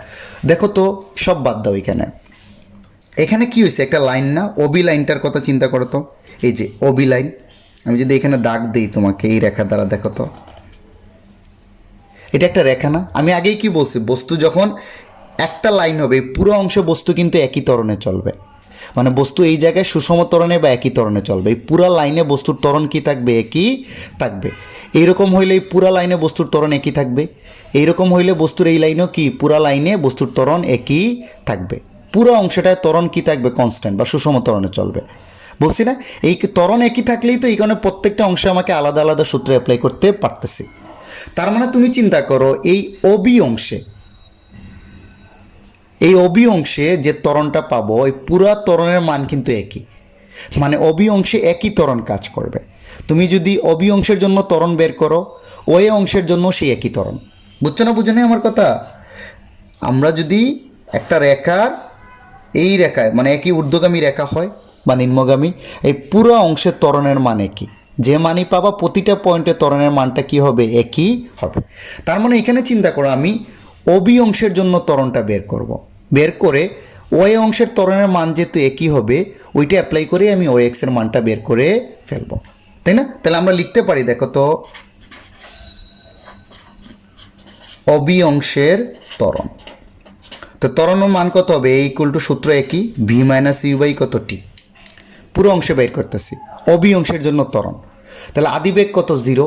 দেখো তো, সব বাদ দাও, এখানে কি হয়েছে? একটা লাইন না, ওবি লাইনটার কথা চিন্তা করো তো। এই যে ওবি লাইন, আমি যদি এখানে দাগ দিই তোমাকে এই রেখা দ্বারা, দেখো তো এটা একটা রেখা না? আমি আগেই কি বলছি, বস্তু যখন একটা লাইন হবে পুরো অংশ বস্তু কিন্তু একই ত্বরণে চলবে, মানে বস্তু এই জায়গায় সুষম ত্বরণে বা একই ত্বরণে চলবে। এই পুরা লাইনে বস্তুর ত্বরণ কি থাকবে? একই থাকবে। এইরকম হইলে এই পুরা লাইনে বস্তুর ত্বরণ একই থাকবে। এইরকম হইলে বস্তুর এই লাইনেও কি পুরা লাইনে বস্তুর ত্বরণ একই থাকবে। পুরো অংশটায় ত্বরণ কি থাকবে? কনস্ট্যান্ট বা সুষম ত্বরণে চলবে। বলছি না, এই ত্বরণ একই থাকলেই তো এই কারণে প্রত্যেকটা অংশে আমাকে আলাদা আলাদা সূত্র অ্যাপ্লাই করতে পারতেছি। তার মানে তুমি চিন্তা করো, এই ওবি অংশে, এই অবি অংশে যে ত্বরণটা পাবো, এই পুরা ত্বরণের মান কিন্তু একই, মানে অবি অংশে একই ত্বরণ কাজ করবে। তুমি যদি অবি অংশের জন্য ত্বরণ বের করো, ওই অংশের জন্য সেই একই ত্বরণ। বুঝছো না? বুঝো না আমার কথা? আমরা যদি একটা রেখার এই রেখায়, মানে একই ঊর্ধ্বগামী রেখা হয় বা নিম্নগামী, এই পুরো অংশের ত্বরণের মান একই, যে মানই পাবা প্রতিটা পয়েন্টে ত্বরণের মানটা কি হবে? একই হবে। তার মানে এখানে চিন্তা করো, আমি ওবি অংশের জন্য ত্বরণটা বের করব, বের করে ওই অংশের ত্বরণের মান যেহেতু একই হবে, ওইটা অ্যাপ্লাই করে আমি ও এক্সের মানটা বের করে ফেলবো, তাই না? তাহলে আমরা লিখতে পারি, দেখো তো, অবি অংশের ত্বরণ। তো ত্বরণের মান কত হবে? এ ইকুয়াল টু সূত্র একই, ভি মাইনাস ইউ বাই কত? টি। পুরো অংশে বের করতেছি, অবি অংশের জন্য ত্বরণ। তাহলে আদি বেগ কত? 0,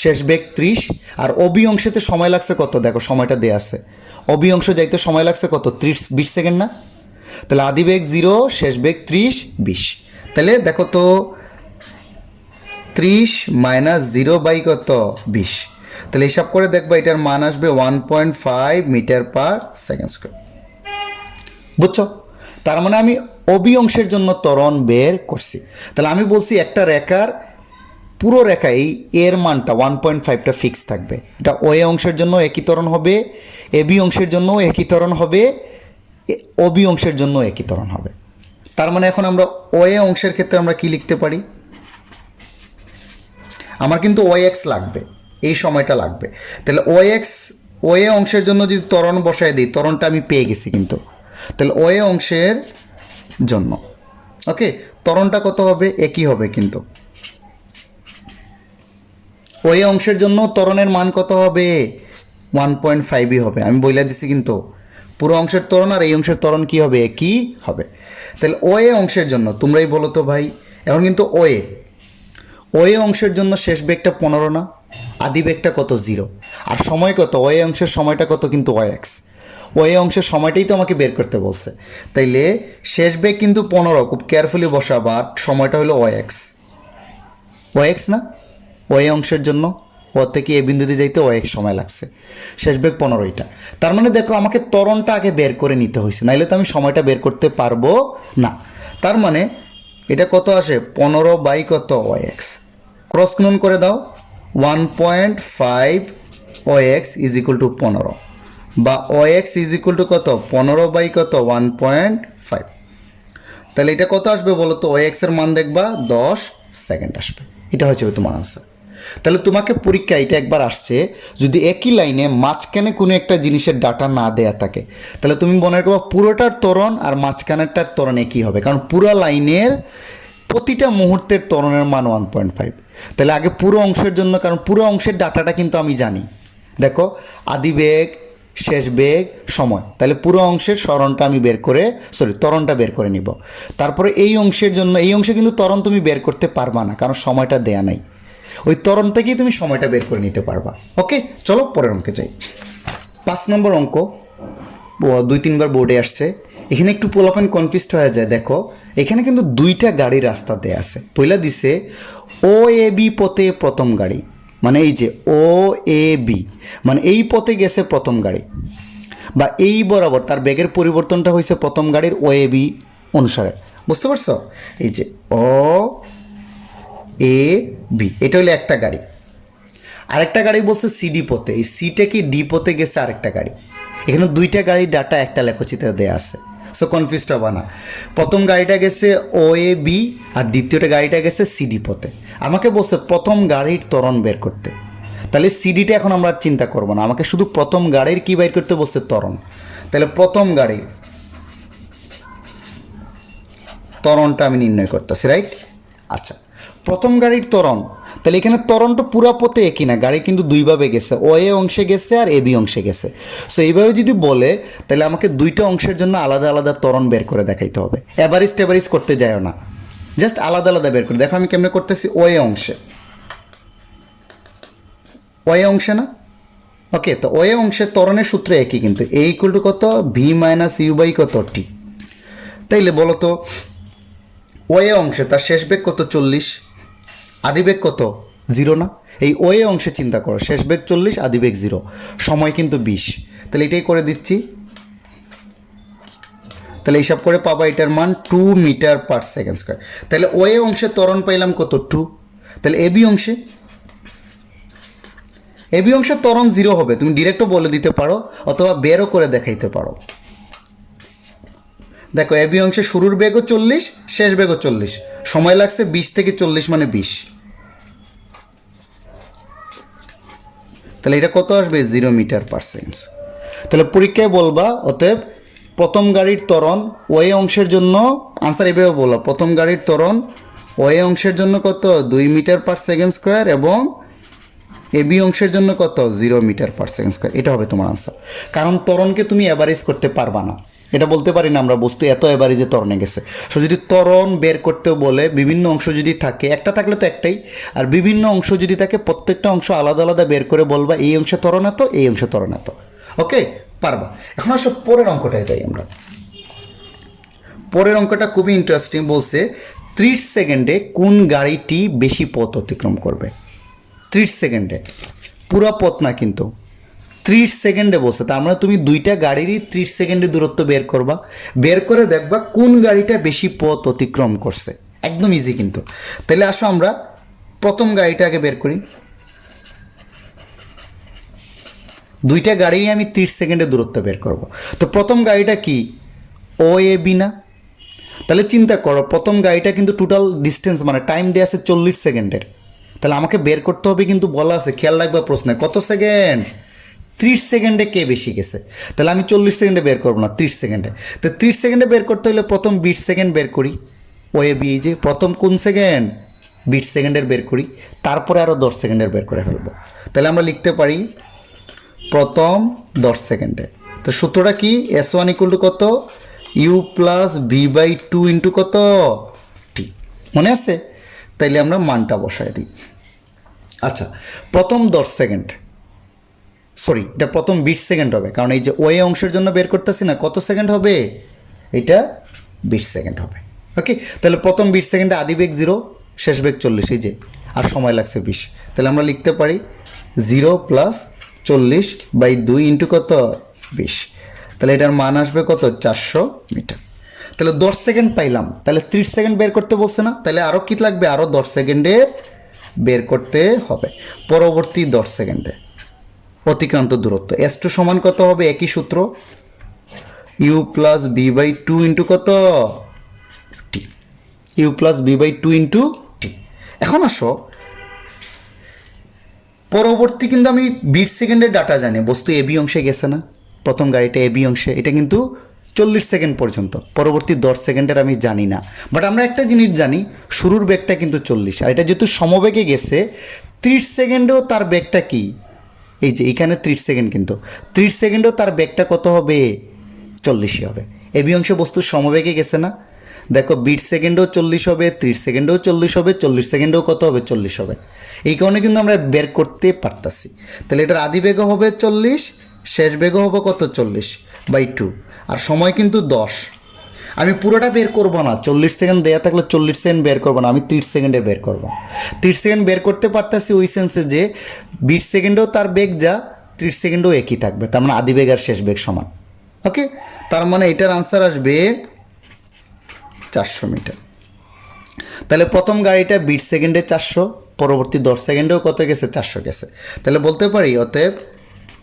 শেষ বেগ 30, আর অবি অংশেতে সময় লাগছে কত? দেখো সময়টা দেয়া আছে, অবি অংশ যাইতে সময় লাগছে কত? 20 সেকেন্ড না? তাহলে আদি বেগ 0, শেষ বেগ 30, 20। তাহলে দেখো তো, 30 মাইনাস 0 বাই কত? 20। তাহলে হিসাব করে দেখবা এটার মান আসবে 1.5 মিটার পার সেকেন্ড স্কোয়ার। বুঝছো? তার মানে আমি অবি অংশের জন্য ত্বরণ বের করছি। তাহলে আমি বলছি একটা রেখার পুরো রেখা এই এর মানটা 1.5টা ফিক্স থাকবে। এটা ও অংশের জন্য একই ত্বরণ হবে, এবি অংশের জন্য একই ত্বরণ হবে, অবি অংশের জন্য একই ত্বরণ হবে। তার মানে এখন আমরা ও অংশের ক্ষেত্রে আমরা কি লিখতে পারি? আমার কিন্তু ও এক্স লাগবে, এই সময়টা লাগবে। তাহলে ও অংশের জন্য যদি ত্বরণ বসায় দিই, ত্বরণটা আমি পেয়ে গেছি কিন্তু। তাহলে ও অংশের জন্য। ওকে, ত্বরণটা কত হবে? একই হবে কিন্তু। ওই অংশের জন্য ত্বরণের মান কত হবে? 1.5ই হবে, আমি বলে দিছি কিন্তু। পুরো অংশের ত্বরণ আর এই অংশের ত্বরণ কী হবে? একই হবে। তাহলে ওএ অংশের জন্য তোমরাই বলো তো ভাই, এখন কিন্তু ওএ অংশের জন্য শেষ বেগটা 15 না, আদি বেগটা কত? 0। আর সময় কত? ওএ অংশের সময়টা কত? কিন্তু ওএক্স। ওএ অংশের সময়টাই তো আমাকে বের করতে বলছে। তাইলে শেষ বেগ কিন্তু 15, খুব কেয়ারফুলি বসাবা, সময়টা হলো ওএক্স না? ওএ অংশের জন্য ও থেকে এ বিন্দুতে যাইতে ওএক্স সময় লাগছে, শেষ বেগ 15টা। তার মানে দেখো আমাকে ত্বরণটা আগে বের করে নিতে হয়েছে, নাইলে তো আমি সময়টা বের করতে পারবো না। তার মানে এটা কত আসে? 15 বাই কত? ওএক্স। ক্রস গুণন করে দাও, 1.5 ওএক্স ইজ ইকুয়াল টু 15, বা ওএক্স ইজ ইকুয়াল টু কত? 15 বাই কত? 1.5। তাহলে এটা কত আসবে বলো তো? ওএক্সের মান দেখবা 10 সেকেন্ড আসবে। এটা হচ্ছে তোমার আনসার। তাহলে তোমাকে পরীক্ষা এটা একবার আসছে, যদি একই লাইনে মাঝখানে কোনো একটা জিনিসের ডাটা না দেয়া থাকে, তাহলে তুমি মনে করবা পুরোটার ত্বরণ আর মাঝখানেরটার ত্বরণ একই হবে, কারণ পুরো লাইনের প্রতিটা মুহূর্তের ত্বরণের মান 1.5। তাহলে আগে পুরো অংশের জন্য, কারণ পুরো অংশের ডাটাটা কিন্তু আমি জানি। দেখো, আদি বেগ, শেষ বেগ, সময়, তাহলে পুরো অংশের ত্বরণটা বের করে নিব। তারপরে এই অংশের জন্য, এই অংশে কিন্তু ত্বরণ তুমি বের করতে পারবা না, কারণ সময়টা দেয়া নাই। ওই ত্বরণ থেকেই তুমি সময়টা বের করে নিতে পারবা। ওকে, চলো পরের অঙ্কে যাই। 5 নম্বর অঙ্ক 2-3বার বোর্ডে আসছে। এখানে একটু পোলাপান কনফিউজড হয়ে যায়। দেখো, এখানে কিন্তু 2টা গাড়ির রাস্তা দেয়া আছে। পয়লা দিছে ও এ বি পথে প্রথম গাড়ি, মানে এই যে ও এ বি, মানে এই পথে গেছে প্রথম গাড়ি, বা এই বরাবর তার বেগের পরিবর্তনটা হয়েছে প্রথম গাড়ির ও এ বি অনুসারে। বুঝতে পারছো? এই যে ও এ বি, এটা হলো একটা গাড়ি। আরেকটা গাড়ি বলছে সিডি পথে, এই সিটা কি ডি পথে গেছে আরেকটা গাড়ি। এখানে 2টা গাড়ির ডাটা একটা লেখচিত্রে দেওয়া আছে, সো কনফিউজড হবা না। প্রথম গাড়িটা গেছে ও এ বি আর দ্বিতীয়টা গাড়িটা গেছে সিডি পথে। আমাকে বলছে প্রথম গাড়ির ত্বরণ বের করতে, তাহলে সিডিটা এখন আমরা চিন্তা করবো না, আমাকে শুধু প্রথম গাড়ির কি বের করতে বলছে? ত্বরণ। তাহলে প্রথম গাড়ির ত্বরণটা আমি নির্ণয় করতেছি, রাইট? আচ্ছা, প্রথম গাড়ির ত্বরণ, তাহলে এখানে ত্বরণটা পুরা পথে একই না, গাড়ি কিন্তু দুইভাবে গেছে, ও এ অংশে গেছে আর এ বি অংশে গেছে। সো এইভাবে যদি বলে, তাহলে আমাকে 2টা অংশের জন্য আলাদা আলাদা ত্বরণ বের করে দেখাইতে হবে। অ্যাভারেজ করতে যাও না, জাস্ট আলাদা আলাদা বের করে দেখো। আমি কেমনে করতেছি? ও এ অংশে না? ওকে, তো ও এ অংশের ত্বরণের সূত্র একই, কিন্তু এ ইকুয়াল টু কত? ভি মাইনাস ইউ বাই কত? টি। তাইলে বলো তো, ও এ অংশে তার শেষ বেগ কত? 40, আদি বেগ কত? 0 না? এই ও এ অংশে চিন্তা করো, শেষ বেগ 40, আদি বেগ 0, সময় কিন্তু 20। তাহলে এটাই করে দিচ্ছি। তাহলে এইসব করে পাবা এটার মান 2 মিটার পার সেকেন্ড স্কোয়ার। তাহলে ও এ অংশে ত্বরণ পাইলাম কত? 2। তাহলে এ বি অংশের ত্বরণ 0 হবে, তুমি ডিরেক্টও বলে দিতে পারো অথবা বেরও করে দেখাইতে পারো। দেখো, এ বি অংশে শুরুর বেগও 40, শেষ বেগও 40, সময় লাগছে 20 থেকে 40 মানে 20। তাহলে এটা কত আসবে? 0 মিটার পার সেকেন্ড। তাহলে পরীক্ষায় বলবা অতএব প্রথম গাড়ির ত্বরণ ও এ অংশের জন্য, আনসার এভাবে বলবা, প্রথম গাড়ির ত্বরণ ও এ অংশের জন্য কত? 2 মিটার পার সেকেন্ড স্কোয়ার, এবং এ বি অংশের জন্য কত? 0 মিটার পার সেকেন্ড স্কোয়ার। এটা হবে তোমার আনসার। কারণ ত্বরণকে তুমি অ্যাভারেজ করতে পারবা না, এটা বলতে পারি না আমরা বস্তু এত অ্যাভারেজে ত্বরণে গেছে। সো যদি ত্বরণ বের করতেও বলে, বিভিন্ন অংশ যদি থাকে, একটা থাকলে তো একটাই, আর বিভিন্ন অংশ যদি থাকে, প্রত্যেকটা অংশ আলাদা আলাদা বের করে বলবা এই অংশে ত্বরণ এত, এই অংশে ত্বরণ এত। ওকে, পারবা। এখন আসলে পরের অঙ্কটায় যাই আমরা। পরের অঙ্কটা খুবই ইন্টারেস্টিং। বলছে 30 সেকেন্ডে কোন গাড়িটি বেশি পথ অতিক্রম করবে? 30 সেকেন্ডে, পুরো পথ না কিন্তু, 30 সেকেন্ডে বসে। তার মানে তুমি 2টা গাড়িরই 30 সেকেন্ডে দূরত্ব বের করবা, বের করে দেখবা কোন গাড়িটা বেশি পথ অতিক্রম করছে। একদম ইজি কিন্তু। তাহলে আসো আমরা প্রথম গাড়িটা আগে বের করি। 2টা গাড়ি আমি 30 সেকেন্ডে দূরত্ব বের করব। তো প্রথম গাড়িটা কি? ও এ বি না? তাহলে চিন্তা করো, প্রথম গাড়িটা কিন্তু টোটাল ডিস্টেন্স মানে টাইম দেওয়া আছে 40 সেকেন্ডের। তাহলে আমাকে বের করতে হবে, কিন্তু বলা আছে, খেয়াল রাখবা প্রশ্নে, কত সেকেন্ড? 30 সেকেন্ডে কে বেশি গেছে। তাহলে আমি 40 সেকেন্ডে বের করবো না, 30 সেকেন্ডে। তো 30 সেকেন্ডে বের করতে হলে প্রথম বিট সেকেন্ড বের করি, ওয়ে বি, যে প্রথম কোন সেকেন্ড, বিট সেকেন্ডের বের করি, তারপরে আরও 10 সেকেন্ডের বের করে ফেলবো। তাহলে আমরা লিখতে পারি প্রথম 10 সেকেন্ডে। তো সূত্রটা কি, S1 = কত, u plus v by two into কত, টি, মনে আছে? তাইলে আমরা মানটা বসায় দিই। আচ্ছা, প্রথম 10 সেকেন্ড, সরি এটা প্রথম বিট সেকেন্ড হবে, কারণ এই যে ওয়ে অংশের জন্য বের করতেছি না, কত সেকেন্ড হবে, এটা বিট সেকেন্ড হবে। ওকে, তাহলে প্রথম বিট সেকেন্ডে আদি বেগ 0, শেষ বেগ 40, এই যে, আর সময় লাগছে 20। তাহলে আমরা লিখতে পারি 0 + 40/2 ইন্টু কত, 20। তাহলে এটার মান আসবে কত, 400 মিটার। তাহলে 10 সেকেন্ড পাইলাম, তাহলে 30 সেকেন্ড বের করতে বলছে না, তাহলে আরও কি লাগবে, আরও 10 সেকেন্ডে বের করতে হবে। পরবর্তী 10 সেকেন্ডে অতিক্রান্ত দূরত্ব S2 সমান কত হবে, একই সূত্র, u plus v by two into কত, t, u plus v by two into t. এখন আসো পরবর্তী, কিন্তু আমি বিট সেকেন্ডের ডাটা জানি, বস্তু এবি অংশে গেছে না, প্রথম গাড়িটা এবি অংশে, এটা কিন্তু 40 সেকেন্ড পর্যন্ত, পরবর্তী 10 সেকেন্ডের আমি জানি না। বাট আমরা একটা জিনিস জানি, শুরুর বেগটা কিন্তু 40, আর এটা যেহেতু সমবেগে গেছে 30 সেকেন্ডেও তার বেগটা কি, এই যে এখানে 30 সেকেন্ড, কিন্তু 30 সেকেন্ডেও তার বেগটা কত হবে, 40ই হবে। এবি অংশে বস্তু সমবেগে গেছে না, দেখো বিট সেকেন্ডেও 40 হবে, 30 সেকেন্ডেও 40 হবে, 40 সেকেন্ডেও কত হবে, 40 হবে। এই কারণে কিন্তু আমরা বের করতে পারতাছি। তাহলে এটার আদি বেগ হবে 40, শেষ বেগ হবে কত, 40/2, আর সময় কিন্তু 10। আমি পুরোটা বের করব না, 40 সেকেন্ড দেওয়া থাকলে 40 সেকেন্ড বের করবো না, আমি 30 সেকেন্ডে বের করব। 30 সেকেন্ড বের করতে পারতাছি ওই সেন্সে যে বিট সেকেন্ডেও তার বেগ যা, 30 সেকেন্ডেও একই থাকবে, তার মানে আদি বেগ আর শেষ বেগ সমান। ওকে, তার মানে এটার আনসার আসবে 400 মিটার। তাহলে প্রথম গাড়িটা বিট সেকেন্ডে 400, পরবর্তী 10 সেকেন্ডেও কত গেছে, 400 গেছে। তাহলে বলতে পারি অতএব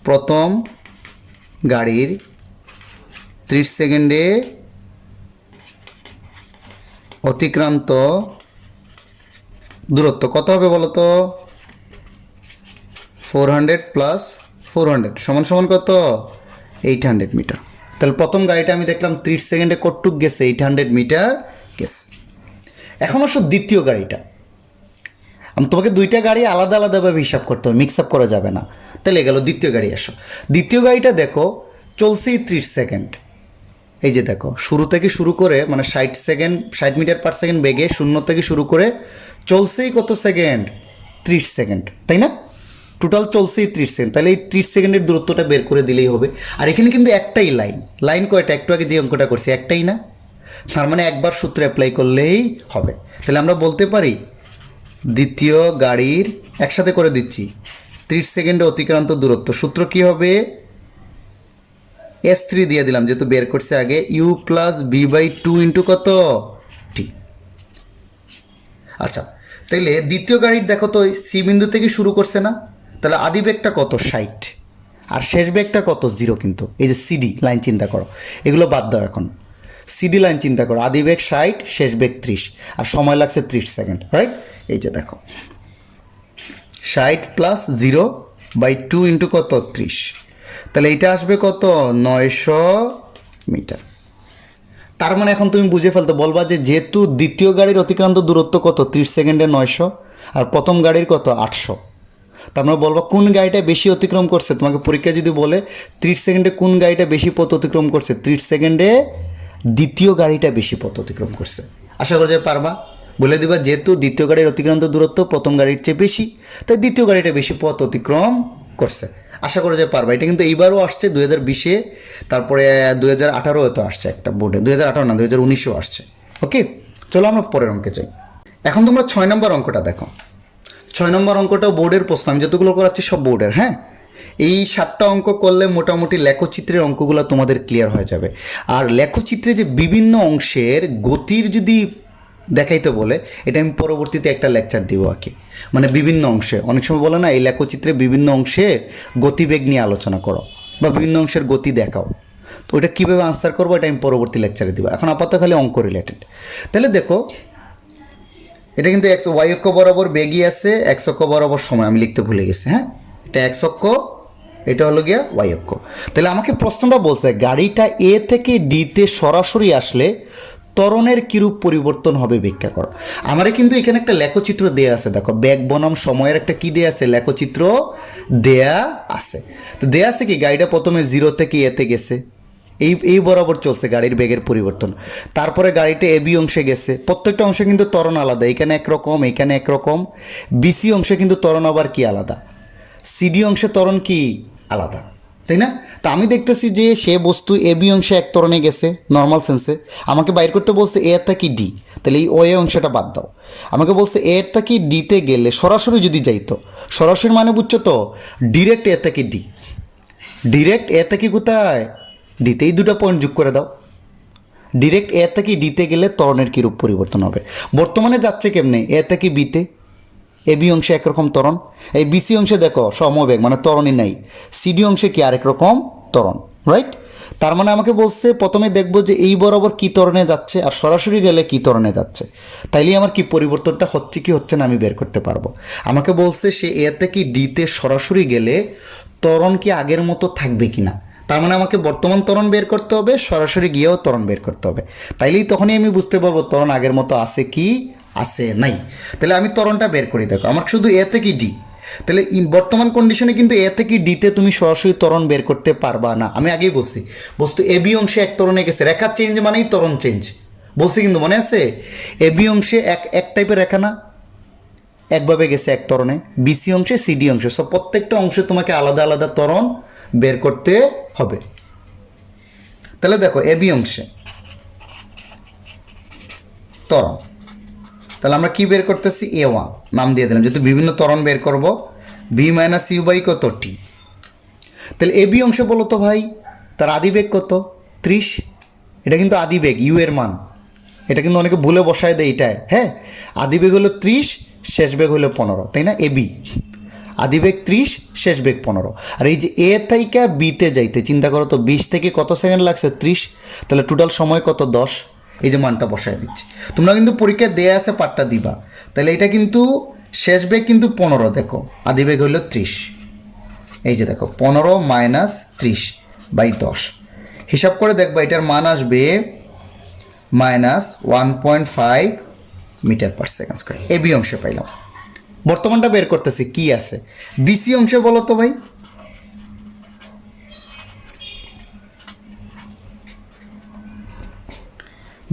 প্রথম গাড়ির 30 সেকেন্ডে অতিক্রান্ত দূরত্ব কত হবে বলো তো, 400 + 400 সমান সমান কত, 800 মিটার। তাহলে প্রথম গাড়িটা আমি দেখলাম 30 সেকেন্ডে কতটুক গেছে, 800 মিটার গেছে। এখন আসো দ্বিতীয় গাড়িটা, আমি তোমাকে দুইটা গাড়ি আলাদা আলাদাভাবে হিসাব করতে হবে, মিক্স আপ করা যাবে না। তাহলে গেল দ্বিতীয় গাড়ি। আসো দ্বিতীয় গাড়িটা দেখো, চলছেই 30 সেকেন্ড, এই যে দেখো শুরু থেকে শুরু করে, মানে 60 মিটার পার সেকেন্ড বেগে শূন্য থেকে শুরু করে চলছেই কত সেকেন্ড, 30 সেকেন্ড, তাই না? টোটাল চলছেই 30 সেকেন্ড। তাহলে এই 30 সেকেন্ডের দূরত্বটা বের করে দিলেই হবে। আর এখানে কিন্তু একটাই লাইন, লাইন কয়টা, একটু আগে যে অঙ্কটা করছি একটাই না, তার মানে একবার সূত্র অ্যাপ্লাই করলেই হবে। তাহলে আমরা বলতে পারি দ্বিতীয় গাড়ির, একসাথে করে দিচ্ছি, 30 সেকেন্ডে অতিক্রান্ত দূরত্ব, সূত্র কি হবে, S3 দিয়ে দিলাম যেহেতু বের করছে আগে, u plus v by two into কত, টি। আচ্ছা, তাইলে দ্বিতীয় গাড়ির দেখো তো সি বিন্দু থেকে শুরু করছে না, তাহলে আদি বেগটা কত, 60, আর শেষ বেগটা কত, 0। কিন্তু এই যে সিডি লাইন চিন্তা করো, এগুলো বাদ দাও, এখন সিডি লাইন চিন্তা করো, আদি বেগ 60, শেষ বেগ 30, আর সময় লাগছে 30 সেকেন্ড, রাইট? এই যে দেখো 60 + 0/2 ইন্টু কত, 30, তাহলে এইটা আসবে কত, 900 মিটার। তার মানে এখন তুমি বুঝে ফেলতে বলবা যে যেহেতু দ্বিতীয় গাড়ির অতিক্রান্ত দূরত্ব কত, 30 সেকেন্ডে 900, আর প্রথম গাড়ির কত, 800। তার মানে বলবা কোন গাড়িটা বেশি অতিক্রম করছে। তোমাকে পরীক্ষা যদি বলে 30 সেকেন্ডে কোন গাড়িটা বেশি পথ অতিক্রম করছে, 30 সেকেন্ডে দ্বিতীয় গাড়িটা বেশি পথ অতিক্রম করছে। আশা করা যায় পারবা, বলে দিবা যেহেতু দ্বিতীয় গাড়ির অতিক্রান্ত দূরত্ব প্রথম গাড়ির চেয়ে বেশি, তাই দ্বিতীয় গাড়িটা বেশি পথ অতিক্রম করছে। আশা করা যায় পারবা। এটা কিন্তু এইবারও আসছে 2020-এ, তারপরে 2018-এ তো আসছে একটা বোর্ডে, 2018 না 2019-এও আসছে। ওকে, চলো আমরা পরের অঙ্কে যাই। এখন তোমরা 6 নম্বর অঙ্কটা দেখো। 6 নম্বর অঙ্কটাও বোর্ডের প্রশ্ন, আমি যতগুলো করাচ্ছি সব বোর্ডের। হ্যাঁ, এই 7টা অঙ্ক করলে মোটামুটি লেখচিত্রের অঙ্কগুলো তোমাদের ক্লিয়ার হয়ে যাবে। আর লেখচিত্রে যে বিভিন্ন অংশের গতির যদি দেখাইতে বলে, এটা আমি পরবর্তীতে একটা লেকচার দিব আর কি। মানে বিভিন্ন অংশে অনেক সময় বলে না, এই লেখচিত্রে বিভিন্ন অংশের গতিবেগ নিয়ে আলোচনা করো বা বিভিন্ন অংশের গতি দেখাও, তো ওটা কীভাবে আনসার করবো এটা আমি পরবর্তী লেকচারে দিব। এখন আপাতত খালি অঙ্ক রিলেটেড। তাহলে দেখো এটা কিন্তু ওয়াই অক্ষ বরাবর বেগই আছে, এক্স অক্ষ বরাবর সময় আমি লিখতে ভুলে গেছি। হ্যাঁ, এটা এক্স অক্ষ, এটা হলো গিয়া ওয়াই অক্ষ। তাহলে আমাকে প্রশ্নটা বলছে গাড়িটা এ থেকে ডিতে সরাসরি আসলে ত্বরণের কিরূপ পরিবর্তন হবে ব্যাখ্যা করো। আমারে কিন্তু এখানে একটা লেখচিত্র দেয়া আছে, দেখো বেগ বনাম সময়ের একটা কি দেয়া আছে, লেখচিত্র দেয়া আছে। তো দেয়া আছে কি গাড়িটা প্রথমে 0 থেকে এতে গেছে, এই বরাবর চলছে গাড়ির বেগের পরিবর্তন। তারপরে গাড়িটা এবি অংশে গেছে, প্রত্যেকটা অংশে কিন্তু ত্বরণ আলাদা, এখানে একরকম এখানে একরকম। বিসি অংশে কিন্তু ত্বরণ আবার কি আলাদা, সিডি অংশে ত্বরণ কি আলাদা, তাই না? তা আমি দেখতেছি যে সে বস্তু এবি অংশে এক ত্বরণে গেছে নর্মাল সেন্সে, আমাকে বাইর করতে বলছে এ কি ডি, তাহলে এই ও এ অংশটা বাদ দাও। আমাকে বলছে এ কি ডিতে গেলে সরাসরি যদি যাইতো, সরাসরি মানে বুঝছো তো ডিরেক্ট এ কি ডি, ডিরেক্ট এ কি কোথায় ডিতে, এই দুটো পয়েন্ট যোগ করে দাও। ডিরেক্ট এ থেকে ডিতে গেলে ত্বরণের কীরূপ পরিবর্তন হবে। বর্তমানে যাচ্ছে কেমনে, এ থেকে বিতে, এবি অংশে একরকম ত্বরণ, এই বিসি অংশে দেখো সমবেগ মানে ত্বরণই নাই, সিডি অংশে কি আরেক রকম ত্বরণ, রাইট? তার মানে আমাকে বলছে প্রথমে দেখবো যে এই বরাবর কী ত্বরণে যাচ্ছে আর সরাসরি গেলে কী ত্বরণে যাচ্ছে, তাইলে আমার কি পরিবর্তনটা হচ্ছে কি হচ্ছে না আমি বের করতে পারবো। আমাকে বলছে সে এ থেকে ডিতে সরাসরি গেলে ত্বরণ কি আগের মতো থাকবে কি না, তার মানে আমাকে বর্তমান ত্বরণ বের করতে হবে, সরাসরি গিয়েও ত্বরণ বের করতে হবে, তাইলেই তখনই আমি বুঝতে পারবো ত্বরণ আগের মতো আছে কি আছে নাই। তাহলে আমি ত্বরণটা বের করি, দেখো আমার শুধু এ থেকে ডি, তাহলে বর্তমান কন্ডিশনে কিন্তু এ থেকে ডিতে তুমি সরাসরি ত্বরণ বের করতে পারবা না। আমি আগেই বলছি বস্তু এবি অংশে এক ত্বরণে গেছে, রেখা চেঞ্জ মানেই ত্বরণ চেঞ্জ বলছি, কিন্তু মনে আছে এবি অংশে এক টাইপের রেখা না, একভাবে গেছে এক ত্বরণে, বিসি অংশে সিডি অংশে, সব প্রত্যেকটা অংশে তোমাকে আলাদা আলাদা ত্বরণ বের করতে হবে। তাহলে দেখো এবি অংশে ত্বরণ, তাহলে আমরা কি বের করতেছি A1 নাম দিয়ে দিলাম, যেহেতু বিভিন্ন ত্বরণ বের করব, বি মাইনাস ইউ বাই কত টি। তাহলে এবি অংশে বলো তো ভাই তার আদিবেগ কত 30, এটা কিন্তু আদিবেগ ইউ এর মান, এটা কিন্তু অনেকে ভুলে বসায় দেয় এটায়, হ্যাঁ আদিবেগ হলো 30, শেষ বেগ হলো 15, তাই না? এবি আদিবেগ 30, শেষ বেগ 15, আর এই যে এ থেকে বিতে যাইতে চিন্তা করো তো 20 থেকে কত সেকেন্ড লাগছে 30, তাহলে টোটাল সময় কত 10, এই যে মানটা বসায় দিচ্ছি। তোমরা কিন্তু পরীক্ষায় দেয়া আছে পাঠটা দিবা, তাহলে এটা কিন্তু শেষ বেগ কিন্তু 15, দেখো আদিবেগ হইল 30, এই যে দেখো 15 মাইনাস 30 বাই 10, হিসাব করে দেখবা এটার মান আসবে minus 1.5 metre per second square. AB অংশে পাইলাম, বর্তমানটা বের করতেছি কি আছে। বিসি অংশে বলো তো ভাই,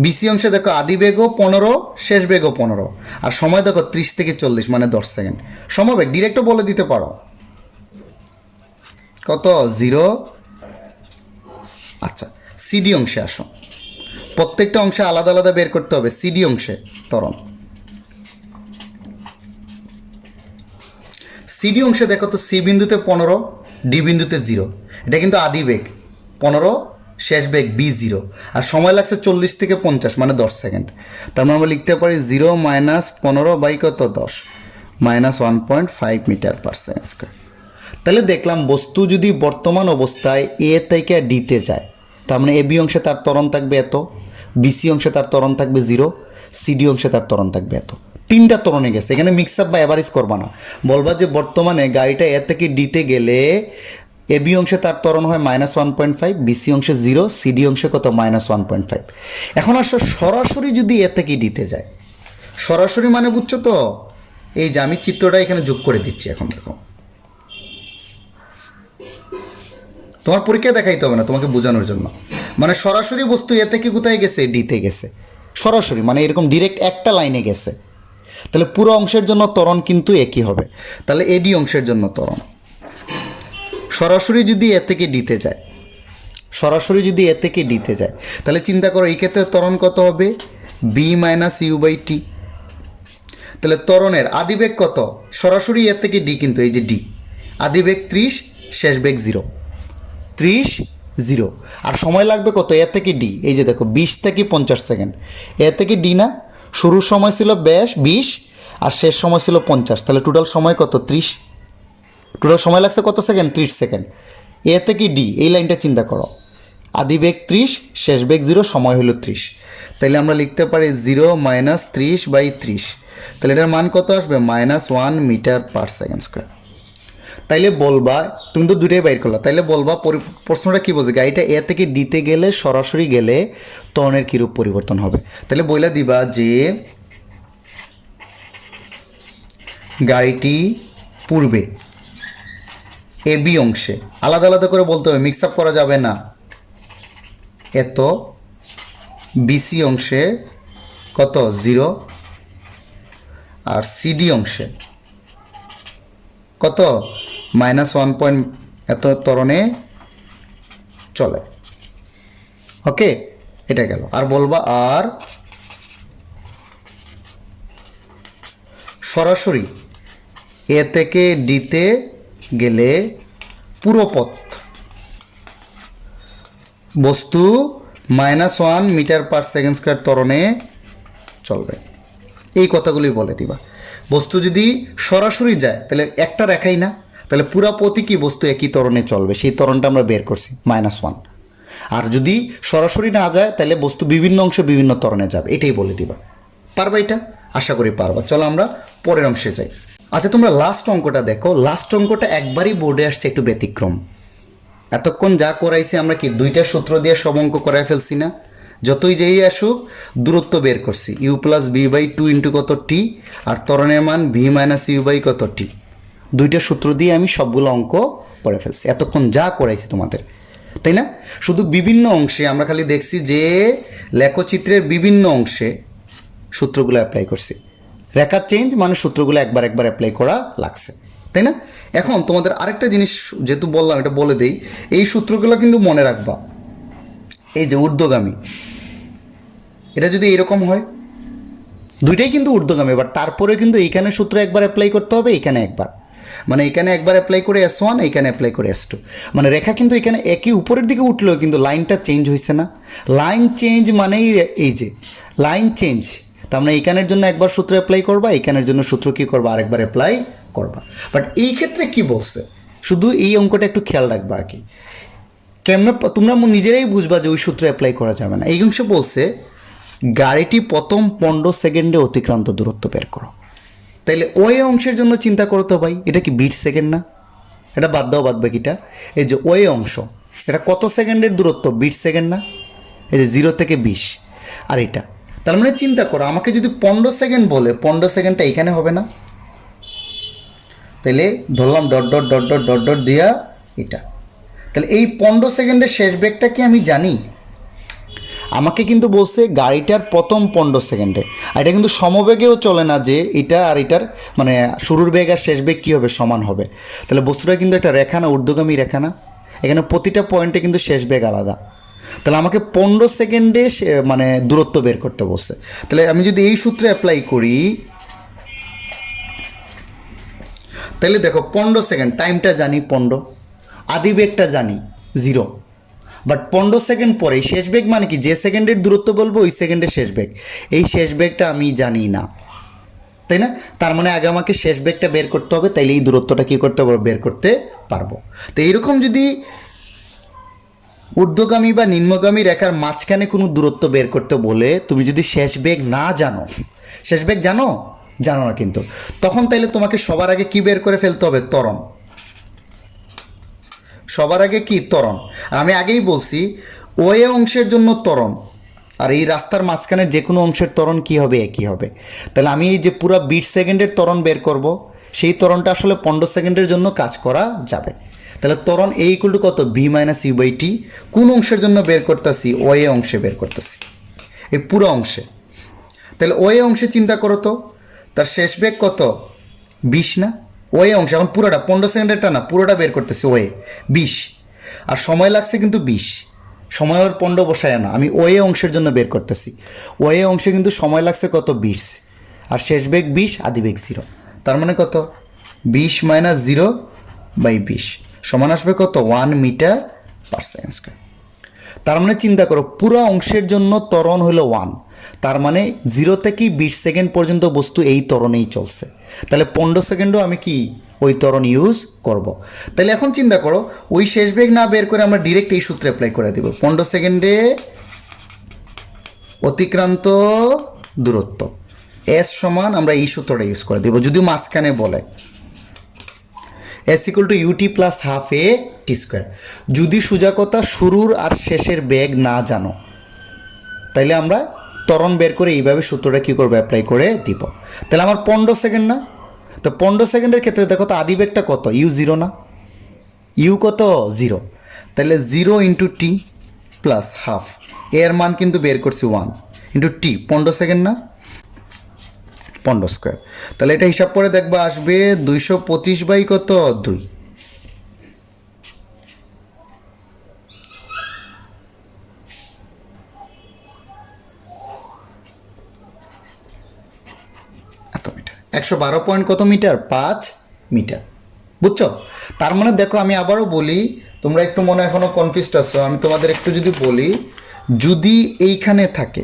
বিসি অংশে দেখো আদিবেগও 15, শেষ বেগও 15, আর সময় দেখো 30 থেকে 40 মানে 10 সেকেন্ড। সমবেগ ডিরেক্টও বলে দিতে পারো কত 0। আচ্ছা সিডি অংশে আসো, প্রত্যেকটা অংশে আলাদা আলাদা বের করতে হবে। সিডি অংশে ত্বরণ, সিডি অংশে দেখো তো সি বিন্দুতে 15, ডি বিন্দুতে 0, এটা কিন্তু আদিবেগ 15, শেষ বেগ B0, আর সময় লাগছে 40 থেকে 50 মানে 10 সেকেন্ড। তার মানে আমরা লিখতে পারি 0 মাইনাস 15 বাই কত 10 minus 1.5 metre per second square. তাহলে দেখলাম বস্তু যদি বর্তমান অবস্থায় এ থেকে ডিতে যায়, তার মানে এবি অংশে তার ত্বরণ থাকবে এত, বিসি অংশে তার ত্বরণ থাকবে 0, সিডি অংশে তার ত্বরণ থাকবে এত, তিনটা ত্বরণে গেছে। এখানে মিক্স আপ বা অ্যাভারেজ করবা না, বলবা যে বর্তমানে গাড়িটা এ থেকে ডিতে গেলে এবি অংশে তার ত্বরণ হয় -1.5, বিসি অংশে 0, সিডি অংশে কত -1.5। এখন আসো সরাসরি যদি এ থেকে ডিতে যায়, সরাসরি মানে বুঝছো তো, এই যে আমি চিত্রটা এখানে যোগ করে দিচ্ছি। এখন দেখো তোমার পরীক্ষায় দেখাইতে হবে না, তোমাকে বোঝানোর জন্য, মানে সরাসরি বস্তু এ থেকে কোথায় গেছে ডিতে গেছে, সরাসরি মানে এরকম ডিরেক্ট একটা লাইনে গেছে, তাহলে পুরো অংশের জন্য ত্বরণ কিন্তু একই হবে। তাহলে এডি অংশের জন্য ত্বরণ সরাসরি যদি এ থেকে ডিতে যায়, সরাসরি যদি এ থেকে ডিতে যায়, তাহলে চিন্তা করো এই ক্ষেত্রে ত্বরণ কত হবে বি মাইনাস ইউ বাই টি। তাহলে ত্বরণের আদিবেগ কত, সরাসরি এ থেকে ডি, কিন্তু এই যে ডি আদিবেগ 30, শেষ বেগ 0, 30 0, আর সময় লাগবে কত এ থেকে ডি, এই যে দেখো 20 থেকে 50 সেকেন্ড। এ থেকে ডি না, শুরুর সময় ছিল 20 আর শেষ সময় ছিল 50, তাহলে টোটাল সময় কত 30, টোটাল সময় লাগছে কত সেকেন্ড 30 সেকেন্ড। এ থেকে ডি এই লাইনটা চিন্তা করো, আদিবেগ 30, শেষ বেগ 0, সময় হলো 30, তাইলে আমরা লিখতে পারি 0 মাইনাস 30 বাই 30, তাহলে এটার মান কত আসবে -1 মিটার পার সেকেন্ড স্কোয়ার। তাইলে বলবা, তুমি তো দুটাই বাইর করলা, তাইলে বলবা প্রশ্নটা কি বলছে, গাড়িটা এ থেকে ডিতে গেলে সরাসরি গেলে ত্বরণের কিরূপ পরিবর্তন হবে। তাহলে বইলা দিবা যে গাড়িটি পূর্বে এ বি অংশে, আলাদা আলাদা করে বলতে হবে, মিক্স আপ করা যাবে না, এত বিসি অংশে কত 0 আর সিডি অংশে কত -1 এত ত্বরণে চলে। ওকে, এটা গেল। আর বলবা আর সরাসরি এ থেকে ডিতে গেলে পুরো পথ বস্তু -1 মিটার/সেকেন্ড স্কয়ার ত্বরণে চলবে। এই কথাগুলি বলে দিবা। বস্তু যদি সরাসরি যায় তাহলে একটা রেখাই না, তাহলে পুরা পথই কি বস্তু একই ত্বরণে চলবে, সেই ত্বরণটা আমরা বের করছি -1। আর যদি সরাসরি না যায় তাহলে বস্তু বিভিন্ন অংশে বিভিন্ন ত্বরণে যাবে, এটাই বলে দিবা। পারবা এটা? আশা করি পারবা। চলো আমরা পরের অংশে যাই। আচ্ছা, তোমরা লাস্ট অঙ্কটা দেখো। লাস্ট অঙ্কটা একবারই বোর্ডে আসছে, একটু ব্যতিক্রম। এতক্ষণ যা করাইছি আমরা কি দুইটা সূত্র দিয়ে সব অঙ্ক করাই ফেলছি না? যতই যেই আসুক দূরত্ব বের করছি, u+v/2 ইন্টু কত টি, আর ত্বরণের মান v-u/ কত টি। দুইটা সূত্র দিয়ে আমি সবগুলো অঙ্ক করে ফেলছি এতক্ষণ যা করাইছি তোমাদের, তাই না? শুধু বিভিন্ন অংশে আমরা খালি দেখছি যে লেখচিত্রের বিভিন্ন অংশে সূত্রগুলো অ্যাপ্লাই করছি। রেখা চেঞ্জ মানে সূত্রগুলো একবার অ্যাপ্লাই করা লাগছে, তাই না? এখন তোমাদের আরেকটা জিনিস যেহেতু বললাম, এটা বলে দেই, এই সূত্রগুলো কিন্তু মনে রাখবা। এই যে ঊর্ধ্বগামী, এটা যদি এরকম হয়, দুইটাই কিন্তু ঊর্ধ্বগামী, বাট তারপরে কিন্তু এইখানে সূত্র একবার অ্যাপ্লাই করতে হবে, এইখানে একবার, মানে এখানে একবার অ্যাপ্লাই করে S1, এইখানে অ্যাপ্লাই করে S2। মানে রেখা কিন্তু এখানে একই উপরের দিকে উঠলেও কিন্তু লাইনটা চেঞ্জ হয়েছে না। লাইন চেঞ্জ মানেই এই যে লাইন চেঞ্জ, তার মানে এইখানের জন্য একবার সূত্র অ্যাপ্লাই করবা, এইখানের জন্য সূত্র কী করবা, আরেকবার অ্যাপ্লাই করবা। বাট এই ক্ষেত্রে কি বলছে, শুধু এই অঙ্কটা একটু খেয়াল রাখবা আর কি, কেমন তোমরা নিজেরাই বুঝবা যে ওই সূত্র অ্যাপ্লাই করা যাবে না। এই অংশে বলছে গাড়িটি প্রথম 15 সেকেন্ডে অতিক্রান্ত দূরত্ব বের করো। তাইলে ওই অংশের জন্য চিন্তা করো তো ভাই, এটা কি বিট সেকেন্ড না? এটা বাদ দাও, বাদ বাকিটা। এই যে ওই অংশ, এটা কত সেকেন্ডের দূরত্ব? বিট সেকেন্ড না? এই যে 0 থেকে 20, আর এটা তার মানে চিন্তা করো, আমাকে যদি 15 সেকেন্ড বলে, 15 সেকেন্ডটা এখানে হবে না? তাইলে ধরলাম dot dot dot dot dot dot দিয়া এটা। তাহলে এই 15 সেকেন্ডের শেষ বেগটা কি আমি জানি? আমাকে কিন্তু বলছে গাড়িটার প্রথম 15 সেকেন্ডে, আর এটা কিন্তু সমবেগেও চলে না যে এটা আর এটার মানে শুরুর বেগ আর শেষ বেগ কী হবে, সমান হবে। তাহলে বস্তুটা কিন্তু একটা রেখা না, ঊর্ধ্বগামী রেখা না? এখানে প্রতিটা পয়েন্টে কিন্তু শেষ বেগ আলাদা। তাহলে আমাকে 15 সেকেন্ডে মানে দূরত্ব বের করতে বলছে। তাহলে আমি যদি এই সূত্রে অ্যাপ্লাই করি, তাহলে দেখো 15 সেকেন্ড, টাইমটা জানি 15, আদি বেগটা জানি 0, বাট 15 সেকেন্ড পরে শেষ বেগ মানে কি, যে সেকেন্ডের দূরত্ব বলবো ওই সেকেন্ডের শেষ বেগ, এই শেষ বেগটা আমি জানি না, তাই না? তার মানে আগে আমাকে শেষ বেগটা বের করতে হবে, তাইলে এই দূরত্বটা কী করতে পারবো, বের করতে পারবো। তো এইরকম যদি ঊর্ধ্বগামী বা নিম্নগামী রেখার মাঝখানে কোনো দূরত্ব বের করতে বলে, তুমি যদি শেষ বেগ না জানো, শেষ বেগ জানো না কিন্তু, তখন তাইলে তোমাকে সবার আগে কি বের করে ফেলতে হবে, ত্বরণ। সবার আগে কি, ত্বরণ। আর আমি আগেই বলছি ওই অংশের জন্য ত্বরণ আর এই রাস্তার মাঝখানে যে কোনো অংশের ত্বরণ কী হবে, একই হবে। তাহলে আমি এই যে পুরো 20 সেকেন্ডের ত্বরণ বের করব, সেই ত্বরণটা আসলে 15 সেকেন্ডের জন্য কাজ করা যাবে। তাহলে ত্বরণ A = কত, v-u/t। কোন অংশের জন্য বের করতেছি, ওই অংশে বের করতেছি, এই পুরো অংশে। তাহলে ওই অংশে চিন্তা করো তো, তার শেষ বেগ কত, 20 না? ওয়ে অংশ এখন পুরোটা 15 সেকেন্ডেরটা না, পুরোটা বের করতেছি, ওয়ে 20, আর সময় লাগছে কিন্তু 20, সময় ওর 15 বসায় না, আমি ওয়ে অংশের জন্য বের করতেছি। ওয়ে অংশে কিন্তু সময় লাগছে কত, 20, আর শেষ বেগ 20, আদি বেগ 0। তার মানে কত, 20 - 0/20 সমান আসবে কত, 1 মিটার/সেকেন্ড। তার মানে চিন্তা করো পুরো অংশের জন্য ত্বরণ হলো 1, তার মানে 0 থেকে 20 সেকেন্ড পর্যন্ত বস্তু এই ত্বরণেই চলছে। তাহলে 15 সেকেন্ডও আমি কি ওই ত্বরণ ইউজ করব। তাহলে এখন চিন্তা করো, ওই শেষ বেগ না বের করে আমরা ডিরেক্ট এই সূত্রে অ্যাপ্লাই করে দেব। 15 সেকেন্ডে অতিক্রান্ত দূরত্ব S সমান আমরা এই সূত্রটা ইউজ করে দেব, যদিও মাঝখানে বলে। S equal to u t plus half a t square. যদি সোজা কথা শুরুর আর শেষের বেগ না জানো তাইলে আমরা ত্বরণ বের করে এইভাবে সূত্রটা কী করবো, অ্যাপ্লাই করে দিব। তাহলে আমার 15 সেকেন্ড না, তো 15 সেকেন্ডের ক্ষেত্রে দেখো তো আদি বেগটা কত, ইউ 0 না, ইউ কত 0, তাহলে 0 ইন্টু টি প্লাস হাফ, এর মান কিন্তু বের করছি 1 ইন্টু টি, 15 সেকেন্ড না, 15 স্কোয়ার। তাহলে এটা হিসাব করে দেখবা আসবে 225 বাই কত 2। এত মিটার, 112 পয়েন্ট কত মিটার, 5 মিটার। বুঝছো? তার মানে দেখো আমি আবারও বলি, তোমরা একটু মনে এখনো কনফিউজড আছো, আমি তোমাদের একটু যদি বলি, যদি এইখানে থাকে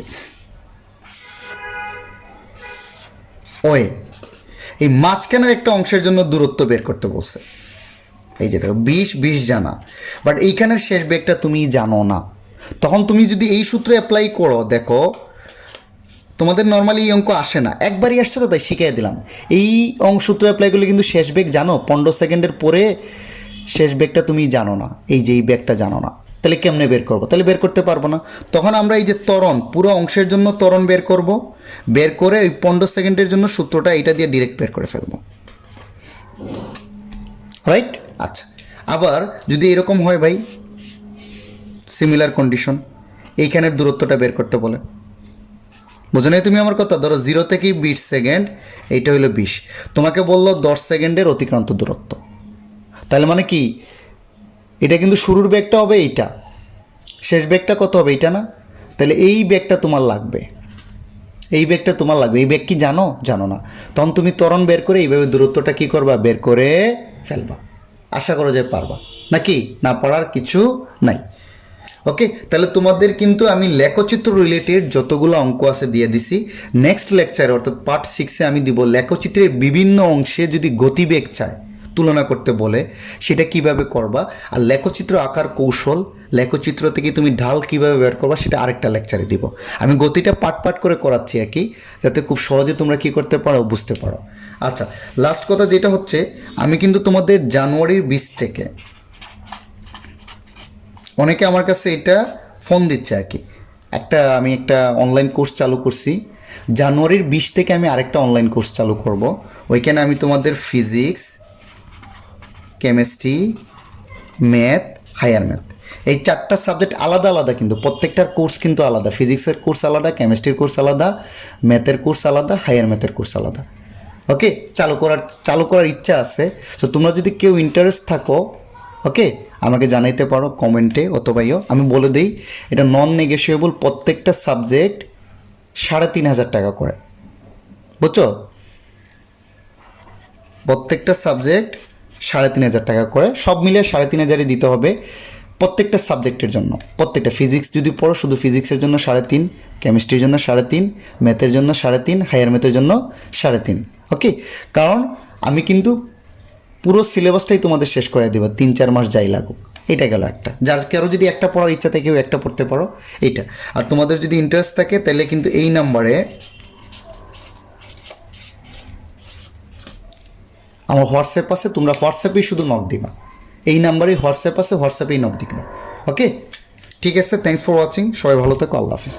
ওয়ে, এই মাঝখানের একটা অংশের জন্য দূরত্ব বের করতে বলছে, এই যে দেখো 20 জানা, বাট এইখানের শেষ বেগটা তুমি জানো না, তখন তুমি যদি এই সূত্রে অ্যাপ্লাই করো, দেখো তোমাদের নর্মালি এই অঙ্ক আসে না, একবারই আসছে তো তাই শিখিয়ে দিলাম। এই সূত্র অ্যাপ্লাই করলে কিন্তু শেষ বেগ জানো, 15 সেকেন্ডের পরে শেষ বেগটা তুমি জানো না, এই যে এই বেগটা জানো না, তাহলে কেমনে বের করবো, তাহলে বের করতে পারবো না। তখন আমরা এই যে ত্বরণ, পুরো অংশের জন্য ত্বরণ বের করব, বের করে ওই 15 সেকেন্ডের জন্য সূত্রটা এইটা দিয়ে ডিরেক্ট বের করে ফেলবো, রাইট? আচ্ছা, আবার যদি এরকম হয় ভাই, সিমিলার কন্ডিশন, এইখানের দূরত্বটা বের করতে বলে, বুঝো নাই তুমি আমার কথা? ধরো 0 থেকে 20 সেকেন্ড, এইটা হলো 20, তোমাকে বললো 10 সেকেন্ডের অতিক্রান্ত দূরত্ব, তাহলে মানে কি, এটা কিন্তু শুরুর বেগটা হবে এইটা, শেষ বেগটা কত হবে এইটা না, তাহলে এই বেগটা তোমার লাগবে, এই বেগটা তোমার লাগবে, এই বেগ কি জানো, জানো না, তখন তুমি ত্বরণ বের করে এইভাবে দূরত্বটা কি করবা, বের করে ফেলবা। আশা করো যে পারবা, নাকি না পারার কিছু নাই। ওকে, তাহলে তোমাদের কিন্তু আমি লেখচিত্র রিলেটেড যতগুলো অঙ্ক আছে দিয়ে দিছি। নেক্সট লেকচারে অর্থাৎ পার্ট 6-এ আমি দিব লেখচিত্রের বিভিন্ন অংশে যদি গতিবেগ চায় তুলনা করতে বলে সেটা কিভাবে করবা, আর লেখচিত্র আঁকার কৌশল, লেখচিত্র থেকে তুমি ঢাল কিভাবে বের করবা সেটা আরেকটা লেকচারে দিব। আমি গতিটা পাট করে করাচ্ছি আর কি, যাতে খুব সহজে তোমরা কি করতে পারো, বুঝতে পারো। আচ্ছা, লাস্ট কথা যেটা হচ্ছে, আমি কিন্তু তোমাদের জানুয়ারির 20 থেকে, অনেকে আমার কাছে এটা ফোন দিচ্ছে আর কি, আমি একটা অনলাইন কোর্স চালু করছি, জানুয়ারির 20 থেকে আমি আরেকটা অনলাইন কোর্স চালু করব। ওইখানে আমি তোমাদের physics, chemistry, math, higher math, এই 4টা সাবজেক্ট আলাদা আলাদা, কিন্তু প্রত্যেকটার কোর্স কিন্তু আলাদা, ফিজিক্সের কোর্স আলাদা, কেমিস্ট্রির কোর্স আলাদা, ম্যাথের কোর্স আলাদা, হায়ার ম্যাথের কোর্স আলাদা। ওকে, চালু করার ইচ্ছা আছে, তো তোমরা যদি কেউ ইন্টারেস্ট থাকো, ওকে, আমাকে জানাইতে পারো কমেন্টে, অথবাইও আমি বলে দিই, এটা নন নেগোশিয়েবল, প্রত্যেকটা সাবজেক্ট 3,500 টাকা করে, বুঝছো? প্রত্যেকটা সাবজেক্ট 3,500 টাকা করে, সব মিলিয়ে 3,500 দিতে হবে প্রত্যেকটা সাবজেক্টের জন্য। প্রত্যেকটা ফিজিক্স যদি পড়ো, শুধু ফিজিক্সের জন্য 3.5, কেমিস্ট্রির জন্য 3.5, ম্যাথের জন্য 3.5, হায়ার ম্যাথের জন্য 3.5। ওকে, কারণ আমি কিন্তু পুরো সিলেবাসটাই তোমাদের শেষ করে দেবো, 3-4 মাস যাই লাগুক। এটা গেল একটা, যার কারো যদি একটা পড়ার ইচ্ছা থাকে কেউ একটা পড়তে পারো এইটা। আর তোমাদের যদি ইন্টারেস্ট থাকে তাহলে কিন্তু এই নাম্বারে আমার হোয়াটসঅ্যাপ আছে, তোমরা হোয়াটসঅ্যাপেই শুধু নক দিবা, এই নাম্বারেই হোয়াটসঅ্যাপ আছে, হোয়াটসঅ্যাপেই নক দিবা। ওকে, ঠিক আছে, থ্যাংকস ফর ওয়াচিং, সবাই ভালো থাকো, আল্লাহ হাফিজ।